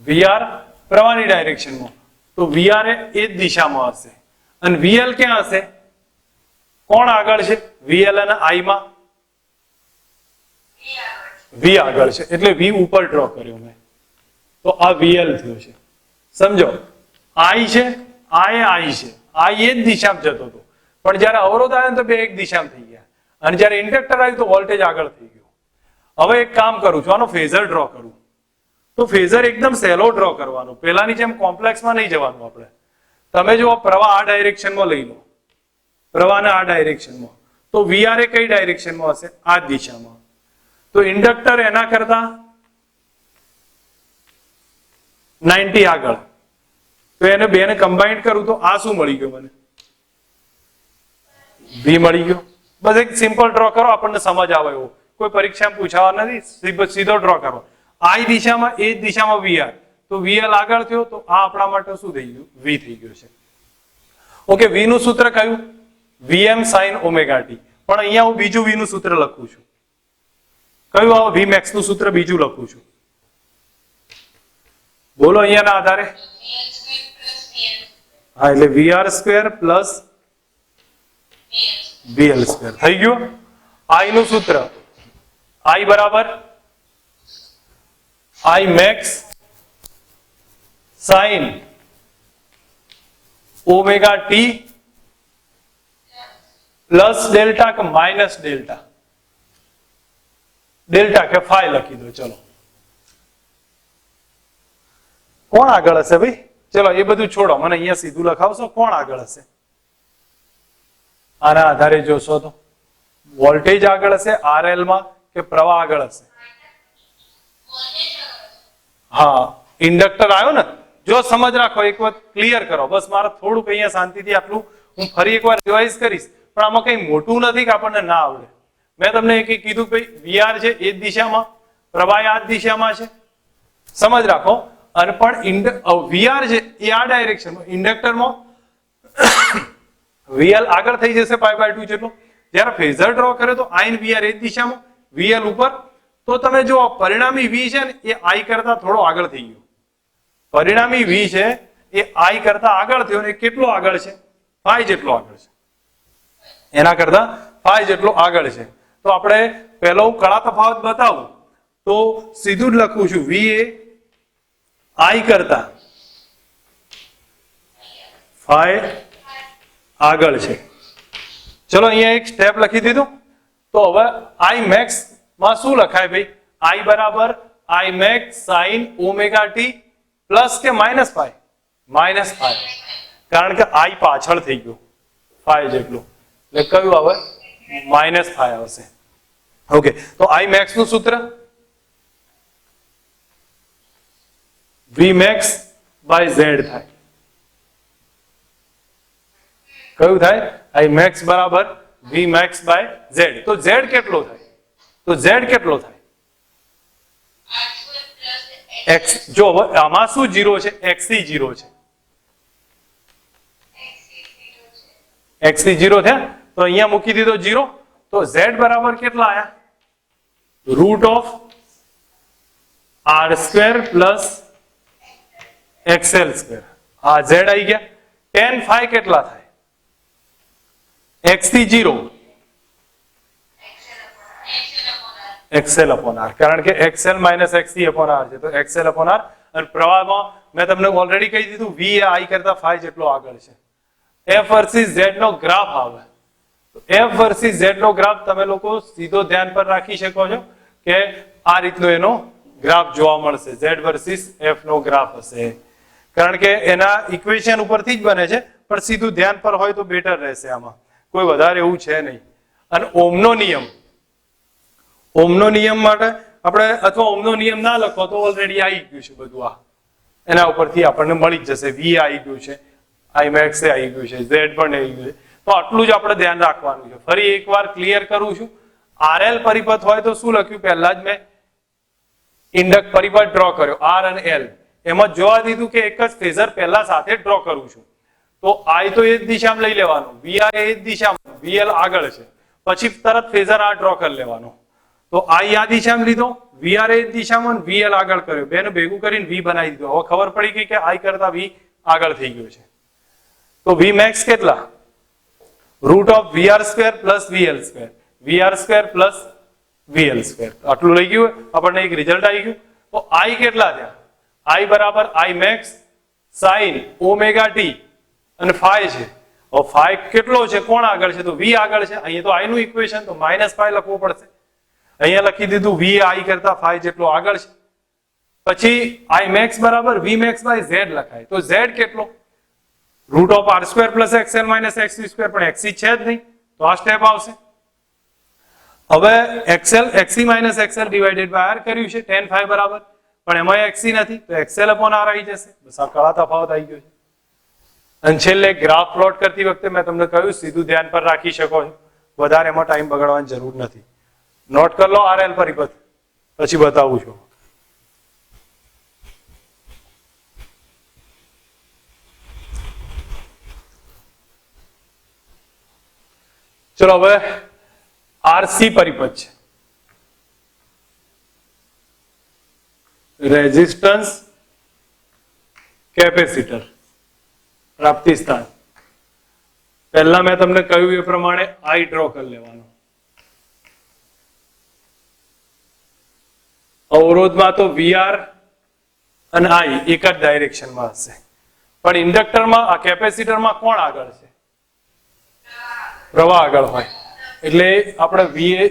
VR પ્રવાહની ડાયરેક્શનમાં, તો VR એ જ દિશામાં હશે. અને VL ક્યાં હશે? કોણ આગળ છે? VL અને I માં V આગળ છે, એટલે V ઉપર ડ્રો કર્યો મેં, તો આ VL થયો છે. સમજો, I છે, I છે, I એ જ દિશામાં જતો હતો, પણ જયારે અવરોધ આવ્યો તો બે એક દિશામાં થઈ ગયા, અને જયારે ઇન્ડક્ટર આવ્યું તો વોલ્ટેજ આગળ થઈ ગયો. હવે એક કામ કરું છું, આનો ફેઝર ડ્રો કરું. તો ફેઝર એકદમ સહેલો ડ્રો કરવાનો, પેલાની જેમ કોમ્પ્લેક્સમાં નહીં જવાનું આપણે. તમે જો પ્રવાહ આ ડાયરેક્શનમાં લઈ લો, પ્રવાહને આ ડાયરેક્શનમાં, તો VR એ કઈ ડાયરેક્શનમાં હશે? આ દિશામાં. તો ઇન્ડક્ટર એના કરતા 90 આગળ, તો એને બેને કમ્બાઇન્ડ કરું તો આ શું મળી ગયું મને? V મળી ગયો. બસ એક સિમ્પલ ડ્રો કરો, આપણને સમજ આવે એવો, કોઈ પરીક્ષામાં પૂછાવા નથી, સીધો ડ્રો કરો. I દિશામાં, એ દિશામાં VR, તો VL આગળ થયો, તો આ આપણા માટે શું થઈ ગયું? V થઈ ગયું છે. ઓકે, V નું સૂત્ર કયું? VM sin omega t. પણ અહીંયા હું બીજું V નું સૂત્ર લખું છું. કયું આવે? V max નું સૂત્ર બીજું લખું છું. બોલો અહીંયાના આધારે. હા, એટલે VR square plus VL square થઈ ગયું. I નું સૂત્ર I બરાબર I max sin omega t plus delta કે માઇનસ ડેલ્ટા? ડેલ્ટા કે ફાઈ લખી દો. ચલો, કોણ આગળ હશે ભાઈ? ચલો એ બધું છોડો, મને અહીંયા સીધું લખાવશો. કોણ આગળ હશે? આના આધારે જોશો તો વોલ્ટેજ આગળ હશે RL માં કે પ્રવાહ આગળ હશે? હા, ઇન્ડક્ટર આવ્યો ને. જો સમજ રાખો, એક વખત ક્લિયર કરો. બસ મારે થોડુંક અહીંયા શાંતિથી આટલું હું ફરી એકવાર રિવાઇઝ કરીશ, પણ આમાં કઈ મોટું નથી કે આપણને ના આવડે. મેં તમને એક કીધું ભાઈ VR છે એ જ દિશામાં, પ્રવાહ આ જ દિશામાં છે, સમજ રાખો. અને પણ VR છે એ આ ડાયરેક્શનમાં, ઇન્ડક્ટરમાં VL આગળ થઈ જશે પાઈ બાય 2 જેટલો. જ્યારે ફેઝર ડ્રો કર્યો તો I અને VR એ જ દિશામાં, VL ઉપર. તો તમે જો પરિણામી V છે ને એ I કરતા થોડો આગળ થઈ ગયો. પરિણામી V છે એ I કરતા આગળ થયો, ને કેટલો આગળ છે? પાઈ જેટલો આગળ છે, એના કરતા પાઈ જેટલો આગળ છે. તો આપણે પહેલો કળા તફાવત બતાવું તો સીધું જ લખું છું, V એ આઈ કરતા ફાઈ આગળ છે. ચલો અહીંયા એક સ્ટેપ લખી દીધું. તો હવે આઈ મેક્સ માં શું લખાય ભાઈ? આઈ બરાબર I max sine omega T plus કે માઇનસ ફાઈ? માઇનસ ફાઈ, કારણ કે આઈ પાછળ થઈ ગયું ફાઈ જેટલું, એટલે કયું આવે? માઇનસ ફાઈ આવશે. ઓકે, તો આઈ મેક્સ નું સૂત્ર વી મેક્સ બાય ઝેડ થાય. કયું થાય? આઈ મેક્સ બરાબર વી મેક્સ બાય ઝેડ. તો ઝેડ કેટલો થાય? તો ઝેડ કેટલો થાય? એક્સ. જો આમાં શું જીરો છે? એક્સી જીરો છે. એક્સી જીરો થયા, તો અહીંયા મૂકી દીધો જીરો. તો ઝેડ બરાબર કેટલા આયા? Root of R square plus XL square. હા, ઝેડ આવી ગયા. ટેન ફાઈ કેટલા થાય? એક્સ થી જીરો એક્સએલ અપોન આર, કારણ કે XL minus XC upon R છે, તો એક્સએલ અપોન આર. અને પ્રવાહમાં મેં તમને ઓલરેડી કહી દીધું, વી એ આઈ કરતા ફાઈ જેટલો આગળ છે. એફ વર્સિસ ઝેડ નો ગ્રાફ આવે. એફ વર્સિસ ઝેડ નો ગ્રાફ તમે લોકો સીધો ધ્યાન પર રાખી શકો છો કે આ રીતનો એનો ગ્રાફ જોવા મળશે. ઝેડ વર્સિસ એફ નો ગ્રાફ હશે, કારણ કે એના ઇક્વેશન ઉપરથી જ બને છે, પણ સીધું ધ્યાન પર હોય તો બેટર રહેશે. આમાં કોઈ વધારે એવું છે નહીં. અને ઓમનો નિયમ, ઓમનો નિયમ માટે આપણે, અથવા ઓમનો નિયમ ના લખો તો ઓલરેડી આવી ગયું છે બધું. આ એના ઉપરથી આપણને મળી જ જશે. વી આવી ગયું છે, આઈ મેક્સ આવી ગયું છે, ઝેડ પણ આવી ગયું છે. તો આટલું જ આપણે ધ્યાન રાખવાનું છે. ફરી એકવાર ક્લિયર કરું છું. આરએલ પરિપથ હોય તો શું લખ્યું? પહેલા જ મેં ઇન્ડક પરિપથ ડ્રો કર્યો, આર અને એલ. એમાં જોવા દીધું કે એક જ ફેઝર પહેલા સાથે ડ્રો કરું છું. તો આઈ તો એ જ દિશામાં લઈ લેવાનું, વીઆર એ જ દિશામાં, વીએલ આગળ છે, પછી તરત ફેઝર આ ડ્રો કરી લેવાનો. તો આઈ આ દિશામાં લીધો, વીઆર એ જ દિશામાં, વીએલ આગળ કર્યો, બેનું ભેગું કરીને વી બનાવી દીધું. હવે ખબર પડી ગઈ કે આઈ કરતા વી આગળ થઈ ગયો છે. તો વી મેક્સ કેટલા? Route of VR square plus VL square, VR square plus VL square. આટલું લઈ ગયું, આપણને એક રિઝલ્ટ આવી ગયું. તો આઈ કેટલા થયા? આઈ બરાબર I max sine omega T અને ફાઈ છે. હવે ફાઈ કેટલો છે? કોણ આગળ છે? તો વી આગળ છે. અહીંયા તો આઈ નું ઇક્વેશન, તો માઇનસ ફાઈ લખવું પડશે. અહીંયા લખી દીધું વી આઈ કરતા ફાઈ જેટલો આગળ છે. પછી આઈ મેક્સ બરાબર વી મેક્સ બાય ઝેડ લખાય. તો ઝેડ કેટલો? Root of R square plus XL minus XC square, પણ એક્સી છે જ નહીં, તો આ સ્ટેપ આવશે. હવે XL XC minus XL divided by R કર્યું છે, ટેન ફાઈ બરાબર, પણ એમાં એક્સી નથી, તો એક્સએલ અપોન આર આવી જશે. બસ આ કળા તફાવત આવી ગયો છે. અને છેલ્લે ગ્રાફ પ્લોટ કરતી વખતે મેં તમને કહ્યું સીધું ધ્યાન પર રાખી શકો છો, વધારે એમાં ટાઈમ બગાડવાની જરૂર નથી. નોટ કરી લો આરએલ પરિપથ, પછી બતાવું છું. ચલો હવે આરસી પરિપથ છે. રેઝિસ્ટન્સ કેપેસિટર પ્રાપ્તિ સ્થાન. પહેલા મેં તમને કહ્યું એ પ્રમાણે આઈ ડ્રો કરી લેવાનો. અવરોધમાં તો વીઆર અને આઈ એક જ ડાયરેક્શનમાં હશે, પણ ઇન્ડક્ટરમાં આ કેપેસિટરમાં કોણ આગળ છે? પ્રવાહ આગળ હોય, એટલે આપણે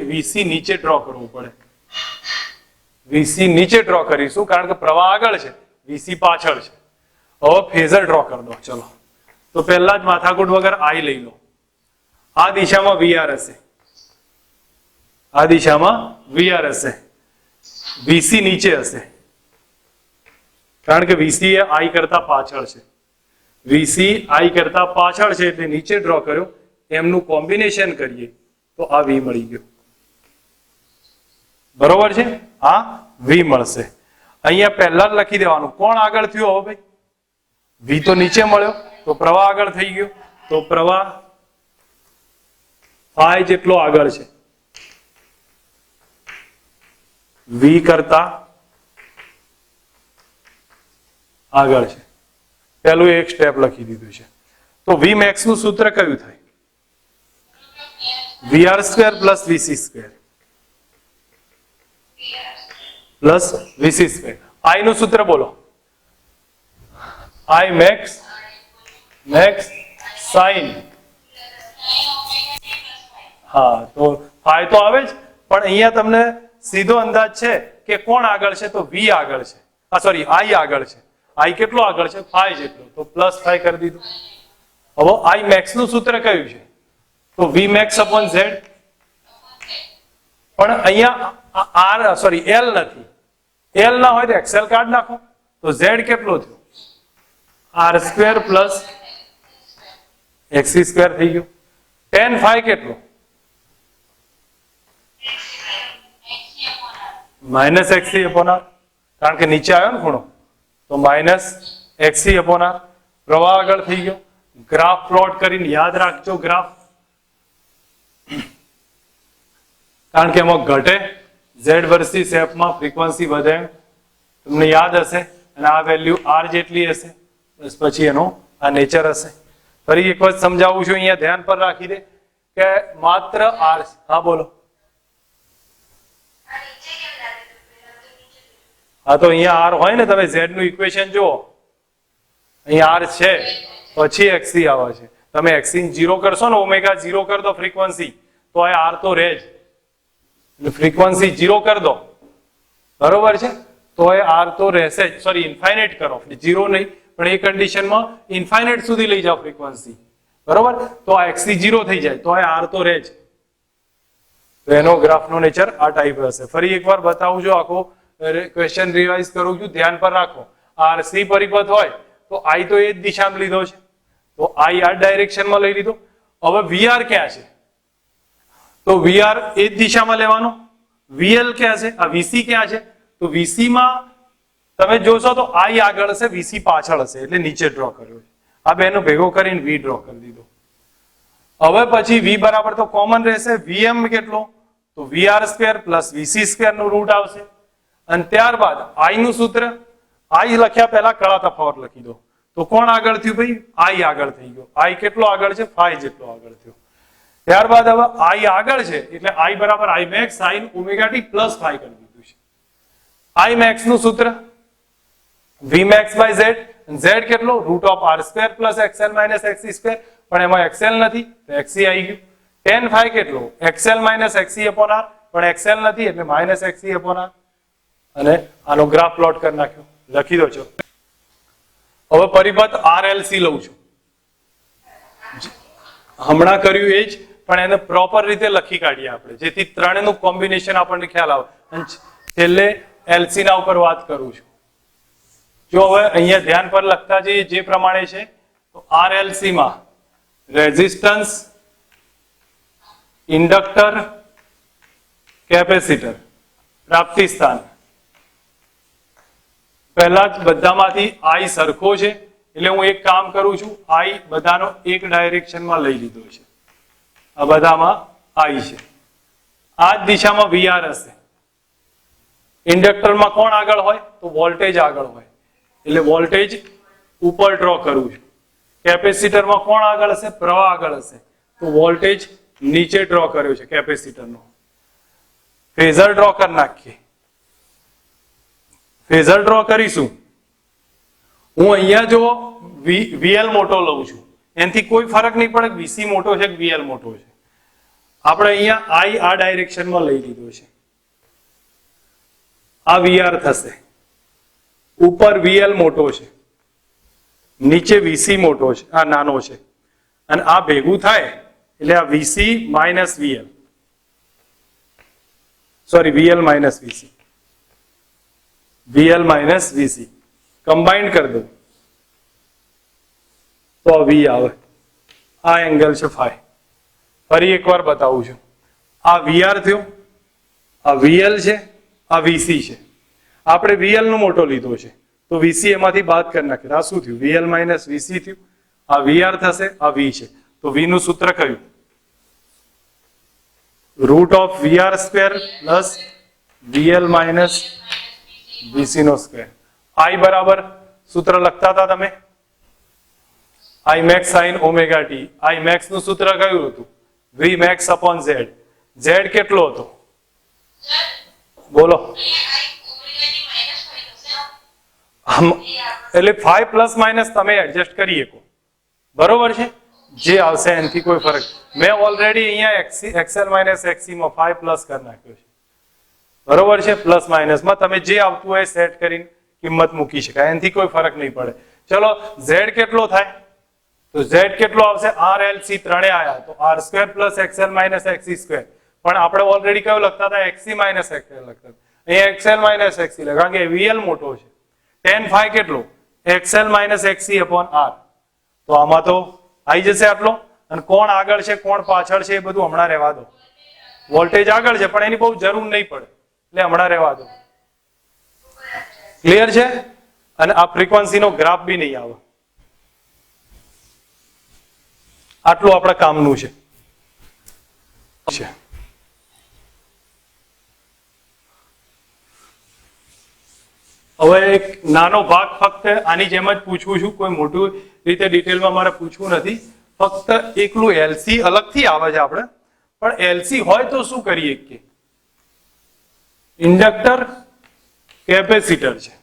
વીસી નીચે ડ્રો કરવું પડે. વીસી નીચે ડ્રો કરીશું, કારણ કે પ્રવાહ આગળ છે, વીસી પાછળ છે. હવે ફેઝર ડ્રો કરી દો. ચલો, તો પહેલા જ માથાકૂટ વગર આઈ લઈ લો. આ દિશામાં વીઆર હશે, આ દિશામાં વીઆર હશે, વીસી નીચે હશે, કારણ કે વીસી એ આઈ કરતા પાછળ છે. વીસી આઈ કરતા પાછળ છે એટલે નીચે ડ્રો કર્યો. એમનું કોમ્બિનેશન કરીએ તો આ વી મળી ગયો. બરોબર છે? આ વી મળશે. અહીંયા પહેલા જ લખી દેવાનું કોણ આગળ થયું. હવે ભાઈ વી તો નીચે મળ્યો, તો પ્રવાહ આગળ થઈ ગયો, તો પ્રવાહ ફાઈ જેટલો આગળ છે, વી કરતા આગળ છે. પહેલું એક સ્ટેપ લખી દીધું છે. તો વી મેક્સ નું સૂત્ર કયું થાય? VR square plus VC square plus VC square. I નું સૂત્ર બોલો. આઈ મેક્સ સાઇન, હા તો ફાઈ તો આવે જ, પણ અહીંયા તમને સીધો અંદાજ છે કે કોણ આગળ છે, તો વી આગળ છે, સોરી આઈ આગળ છે. આઈ કેટલો આગળ છે? ફાઈ જેટલો, તો પ્લસ ફાઈ કરી દીધું. હવે આઈ મેક્સ નું સૂત્ર કયું છે? તો વી મેક્સ અપોન ઝેડ. પણ અહીંયા આર સોરી એલ નથી, એલ ના હોય તો એક્સેલ કાઢ નાખો, તો ઝેડ કેટલો થયો? આર સ્ક્વેર પ્લસ એક્સી સ્ક્વેર થઈ ગયો. ટેન ફાઈ કેટલો? માઇનસ એક્સી અપોન આર, કારણ કે નીચે આવ્યો ને ખૂણો, તો માઇનસ એક્સી અપોન આર. પ્રવાહ આગળ થઈ ગયો. ગ્રાફ પ્લોટ કરીને યાદ રાખજો ગ્રાફ, કારણ કે એમાં ઘટે ઝેડ વર્સિસ એફ માં ફ્રીક્વન્સી વધે તમને યાદ હશે, અને આ વેલ્યુ આર જેટલી હશે, બસ પછી એનો આ નેચર હશે. ફરી એક વખત સમજાવું છું, અહીંયા ધ્યાન પર રાખી દે કે માત્ર આર, હા બોલો. હા તો અહીંયા આર હોય ને, તમે ઝેડ નું ઇક્વેશન જુઓ, અહીંયા આર છે પછી એક્સી આવે છે. તમે એક્સી 0 કરશો ને, ઓમેગા 0 કરી દો ફ્રીક્વન્સી, તો આ આર તો રહે જ. એટલે ફ્રીક્વન્સી 0 કરી દો, બરોબર છે, તો એ આર તો રહેશે જ. સોરી ઇન્ફાઇનાઇટ કરો, 0 નહીં, પણ એ કન્ડિશનમાં ઇન્ફાઇનાઇટ સુધી લઈ જાઓ ફ્રીક્વન્સી, બરોબર, તો આ એક્સી 0 થઈ જાય, તો એ આર તો રહે જ. તો એનો ગ્રાફનો નેચર આ ટાઈપ હશે. ફરી એકવાર બતાવું છું, આખો ક્વેશ્ચન રિવાઇઝ કરું છું, ધ્યાન પર રાખો. આર સી પરિપથ હોય તો આઈ તો એ જ દિશામાં લીધો છે, તો આઈ આ ડાયરેક્શનમાં લઈ લીધો. હવે વીઆર ક્યાં છે? તો વીઆર એ જ દિશામાં લેવાનો. વીએલ ક્યાં છે? આ વીસી ક્યાં છે? તો વીસી માં તમે જોશો તો આઈ આગળ હશે, વીસી પાછળ હશે, એટલે નીચે ડ્રો કર્યો છે. આ બેનો ભેગો કરીને વી ડ્રો કરી દીધો. હવે પછી વી બરાબર તો કોમન રહેશે, વીએમ કેટલો? તો VR square plus VC square નું રૂટ આવશે. અને ત્યારબાદ આઈ નું સૂત્ર, આઈ લખ્યા પહેલા કળા તફાવત લખી દો. તો કોણ આગળ થયું ભાઈ? આઈ આગળ થઈ ગયો. આઈ કેટલો આગળ છે? ફાઈ જેટલો આગળ થયો. ત્યારબાદ હવે આઈ આગળ છે, એટલે આઈ બરાબર I max sine omega T plus phi કરી દીધું છે. આઈ મેક્સ નું સૂત્ર V max by Z, Z કેટલો? Root of R square plus XL minus XC square, પણ એમાં એક્સએલ નથી, તો એક્સી આવી ગયું. ટેન ફાઈ કેટલો? XL minus XC upon R, પણ એક્સએલ નથી, એટલે માઇનસ એક્સી અપોન આર. અને આનો ગ્રાફ પ્લોટ કરી નાખ્યો, લખી દો છો. હવે પરિપથ આરએલસી લઉં છું, હમણાં કર્યું એ જ, પણ એને પ્રોપર રીતે લખી કાઢીએ આપણે, જેથી ત્રણેયનું કોમ્બિનેશન આપણને ખ્યાલ આવે. અને છેલ્લે એલસી ના ઉપર વાત કરું છું. જો હવે અહીંયા ધ્યાન પર લખતા જઈએ જે પ્રમાણે છે, તો આરએલસી માં રેઝિસ્ટન્સ, ઇન્ડક્ટર, કેપેસિટર, પ્રાપ્તિ સ્થાન, પહેલા જ બધામાંથી આઈ સરખો છે, એટલે હું એક કામ કરું છું, આઈ બધાનો એક ડાયરેક્શનમાં લઈ લીધો છે. આ બધામાં આઈ છે, આ જ દિશામાં વીઆર હશે. ઇન્ડક્ટરમાં કોણ આગળ હોય? તો વોલ્ટેજ આગળ હોય, એટલે વોલ્ટેજ ઉપર ડ્રો કરું છું. કેપેસિટરમાં કોણ આગળ હશે? પ્રવાહ આગળ હશે, તો વોલ્ટેજ નીચે ડ્રો કર્યો છે કેપેસિટરનો. ફેઝર ડ્રો કરી નાખીએ. ફેઝર ડ્રો કરીશું. હું અહીંયા જો વીએલ મોટો લઉં છું, એનાથી કોઈ ફરક નહીં પડે વીસી મોટો છે કે વીએલ મોટો છે. આપણે અહીંયા આઈ આ ડાયરેક્શનમાં લઈ લીધો છે. આ વીઆર થશે, ઉપર વીએલ મોટો છે, નીચે વીસી મોટો છે, આ નાનો છે, અને આ ભેગું થાય એટલે આ VC minus VL, sorry VL minus VC, VL minus VC combined કરી દો તો વી આવે. આ એંગલ છે ફાઈ. ફરી એકવાર બતાવું છું, આ વીઆર થયો, આ વીએલ છે, આ વીસી છે. આપણે વીએલ નો મોટો લીધો છે, તો વીસી એમાંથી બાદ કરી નાખીએ. આ શું થયું? વીએલ માઇનસ વીસી થયું. આ વીઆર થશે, આ વી છે, તો વી નું સૂત્ર કયું? Root of VR square plus VL minus VC નો સ્ક્વેર. આઈ બરાબર સૂત્ર લખતા હતા તમે, I max sine omega T. I max નું સૂત્ર કયું હતું? V max upon Z. Z કેટલો હતો? બોલો. એટલે 5 પ્લસ માઇનસ તમે એડજસ્ટ કરી શકો, બરોબર છે, જે આવશે એનાથી કોઈ ફરક. મેં ઓલરેડી અહીંયા એક્સએલ માઇનસ એક્સી માં 5 પ્લસ કરી નાખ્યો છે, બરોબર છે. પ્લસ માઇનસ માં તમે જે આવતું હોય સેટ કરીને કિંમત મૂકી શકાય, એનાથી કોઈ ફરક નહીં પડે. ચલો ઝેડ કેટલો થાય, તો ઝેડ કેટલો આવશે, આર એલ સી ત્રણે આયા તો R square plus XL minus XC square. પણ આપણે ઓલરેડી કયો લખતા હતા, એક્સી માઇનસ એક્સએલ લખતા હતા, અહીંયા એક્સએલ માઇનસ એક્સી લખા, કારણ કે વીએલ મોટો છે. tan phi કેટલો, XL minus XC upon R. તો આમાં તો આવી જશે આટલો. અને કોણ આગળ છે કોણ પાછળ છે એ બધું હમણાં રહેવા દો. વોલ્ટેજ આગળ છે પણ એની બહુ જરૂર નહીં પડે, એટલે હમણાં રહેવા દો. ક્લિયર છે? અને આ ફ્રીક્વન્સીનો ગ્રાફ બી નહીં આવે. આટલું આપણા કામનું છે. હવે એક નાનો ભાગ ફક્ત આની જેમ જ પૂછવું છું, કોઈ મોટું રીતે ડિટેલમાં મારે પૂછવું નથી. ફક્ત એકલું એલસી અલગથી આવે છે આપણે, પણ એલસી હોય તો શું કરીએ કે ઇન્ડક્ટર કેપેસિટર છે.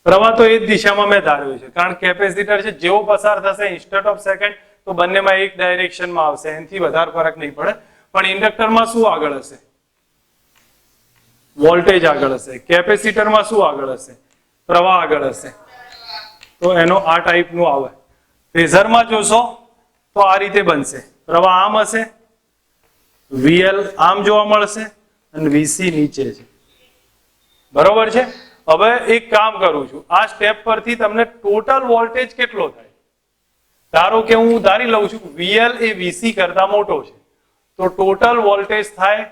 પ્રવાહ તો એ જ દિશામાં મેં ધાર્યો છે, કારણ કેપેસિટર છે જેવો પસાર થશે ઇન્સ્ટન્ટ ઓફ સેકન્ડ તો બંનેમાં એક ડાયરેક્શનમાં આવશે, એનાથી વધારે ફરક નહીં પડે. પણ ઇન્ડક્ટરમાં શું આગળ હશે, વોલ્ટેજ આગળ હશે. કેપેસિટરમાં શું આગળ હશે, પ્રવાહ આગળ હશે. તો એનો આ ટાઈપનું આવે. ફેઝરમાં જોશો તો આ રીતે બનશે, પ્રવાહ આમ હશે, વીએલ આમ જોવા મળશે અને વીસી નીચે છે, બરોબર છે. હવે એક કામ કરું છું, આ સ્ટેપ પરથી તમને ટોટલ વોલ્ટેજ કેટલો થાય, ધારો કે હું ધારી લઉં છું વીએલ એ વીસી કરતા મોટો છે, તો ટોટલ વોલ્ટેજ થાય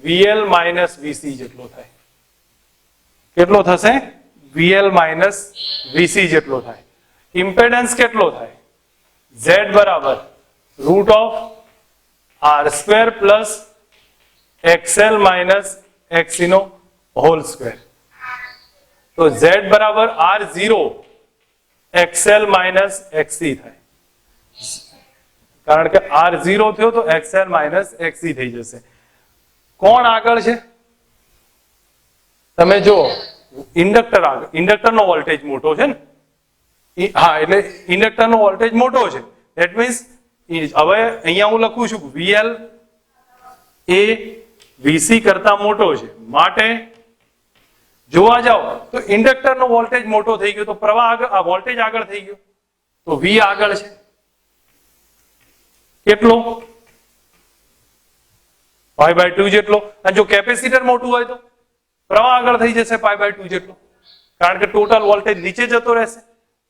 વીએલ માઇનસ વીસી જેટલો થાય. કેટલો થશે, વીએલ માઇનસ વીસી જેટલો થાય. ઇમ્પેડન્સ કેટલો થાય, ઝેડ બરાબર root of R square plus XL minus XC નો હોલ સ્ક્વેર. તો ઝેડ બરાબર R zero XL minus XC થાય, કારણ કે આર ઝીરો થયો તો એક્સએલ માઇનસ એક્સી થઈ જશે. કોણ આગળ છે તમે જો, ઇન્ડક્ટર આગળ. ઇન્ડક્ટરનો વોલ્ટેજ મોટો છે ને, હા, એટલે ઇન્ડક્ટરનો વોલ્ટેજ મોટો છે. ધેટ મીન્સ હવે અહીંયા હું લખું છું વીએલ એ વીસી કરતા મોટો છે, માટે જોવા જાઓ તો ઇન્ડક્ટરનો વોલ્ટેજ મોટો થઈ ગયો તો પ્રવાહ આગળ, આ વોલ્ટેજ આગળ થઈ ગયો, તો વી આગળ છે કેટલો, પાઈ બાય 2 જેટલો. અને જો કેપેસિટર મોટું હોય તો પ્રવાહ આગળ થઈ જશે પાઈ બાય 2 જેટલો, કારણ કે ટોટલ વોલ્ટેજ નીચે જતો રહેશે,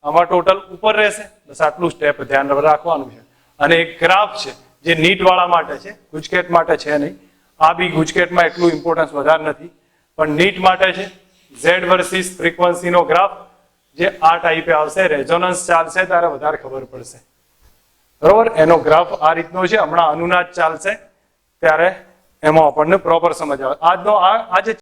આમાં ટોટલ ઉપર રહેશે. બસ આટલું સ્ટેપ ધ્યાન રાખવાનું છે. અને એક ગ્રાફ છે જે નીટ વાળા માટે છે, ગુજકેટ માટે છે નહીં. આ બી ગુજકેટમાં એટલું ઇમ્પોર્ટન્સ વધારે નથી, પણ નીટ માટે છે. ઝેડ વર્સિસ ફ્રીક્વન્સીનો ગ્રાફ જે આ ટાઈપે આવશે, રેઝોનન્સ ચાલશે ત્યારે વધારે ખબર પડશે, બરોબર. એનો ગ્રાફ આ રીતનો છે. હમણાં અનુનાદ ચાલશે ત્યારે એમાં આપણને પ્રોપર સમજ આવે. આજનો આ જે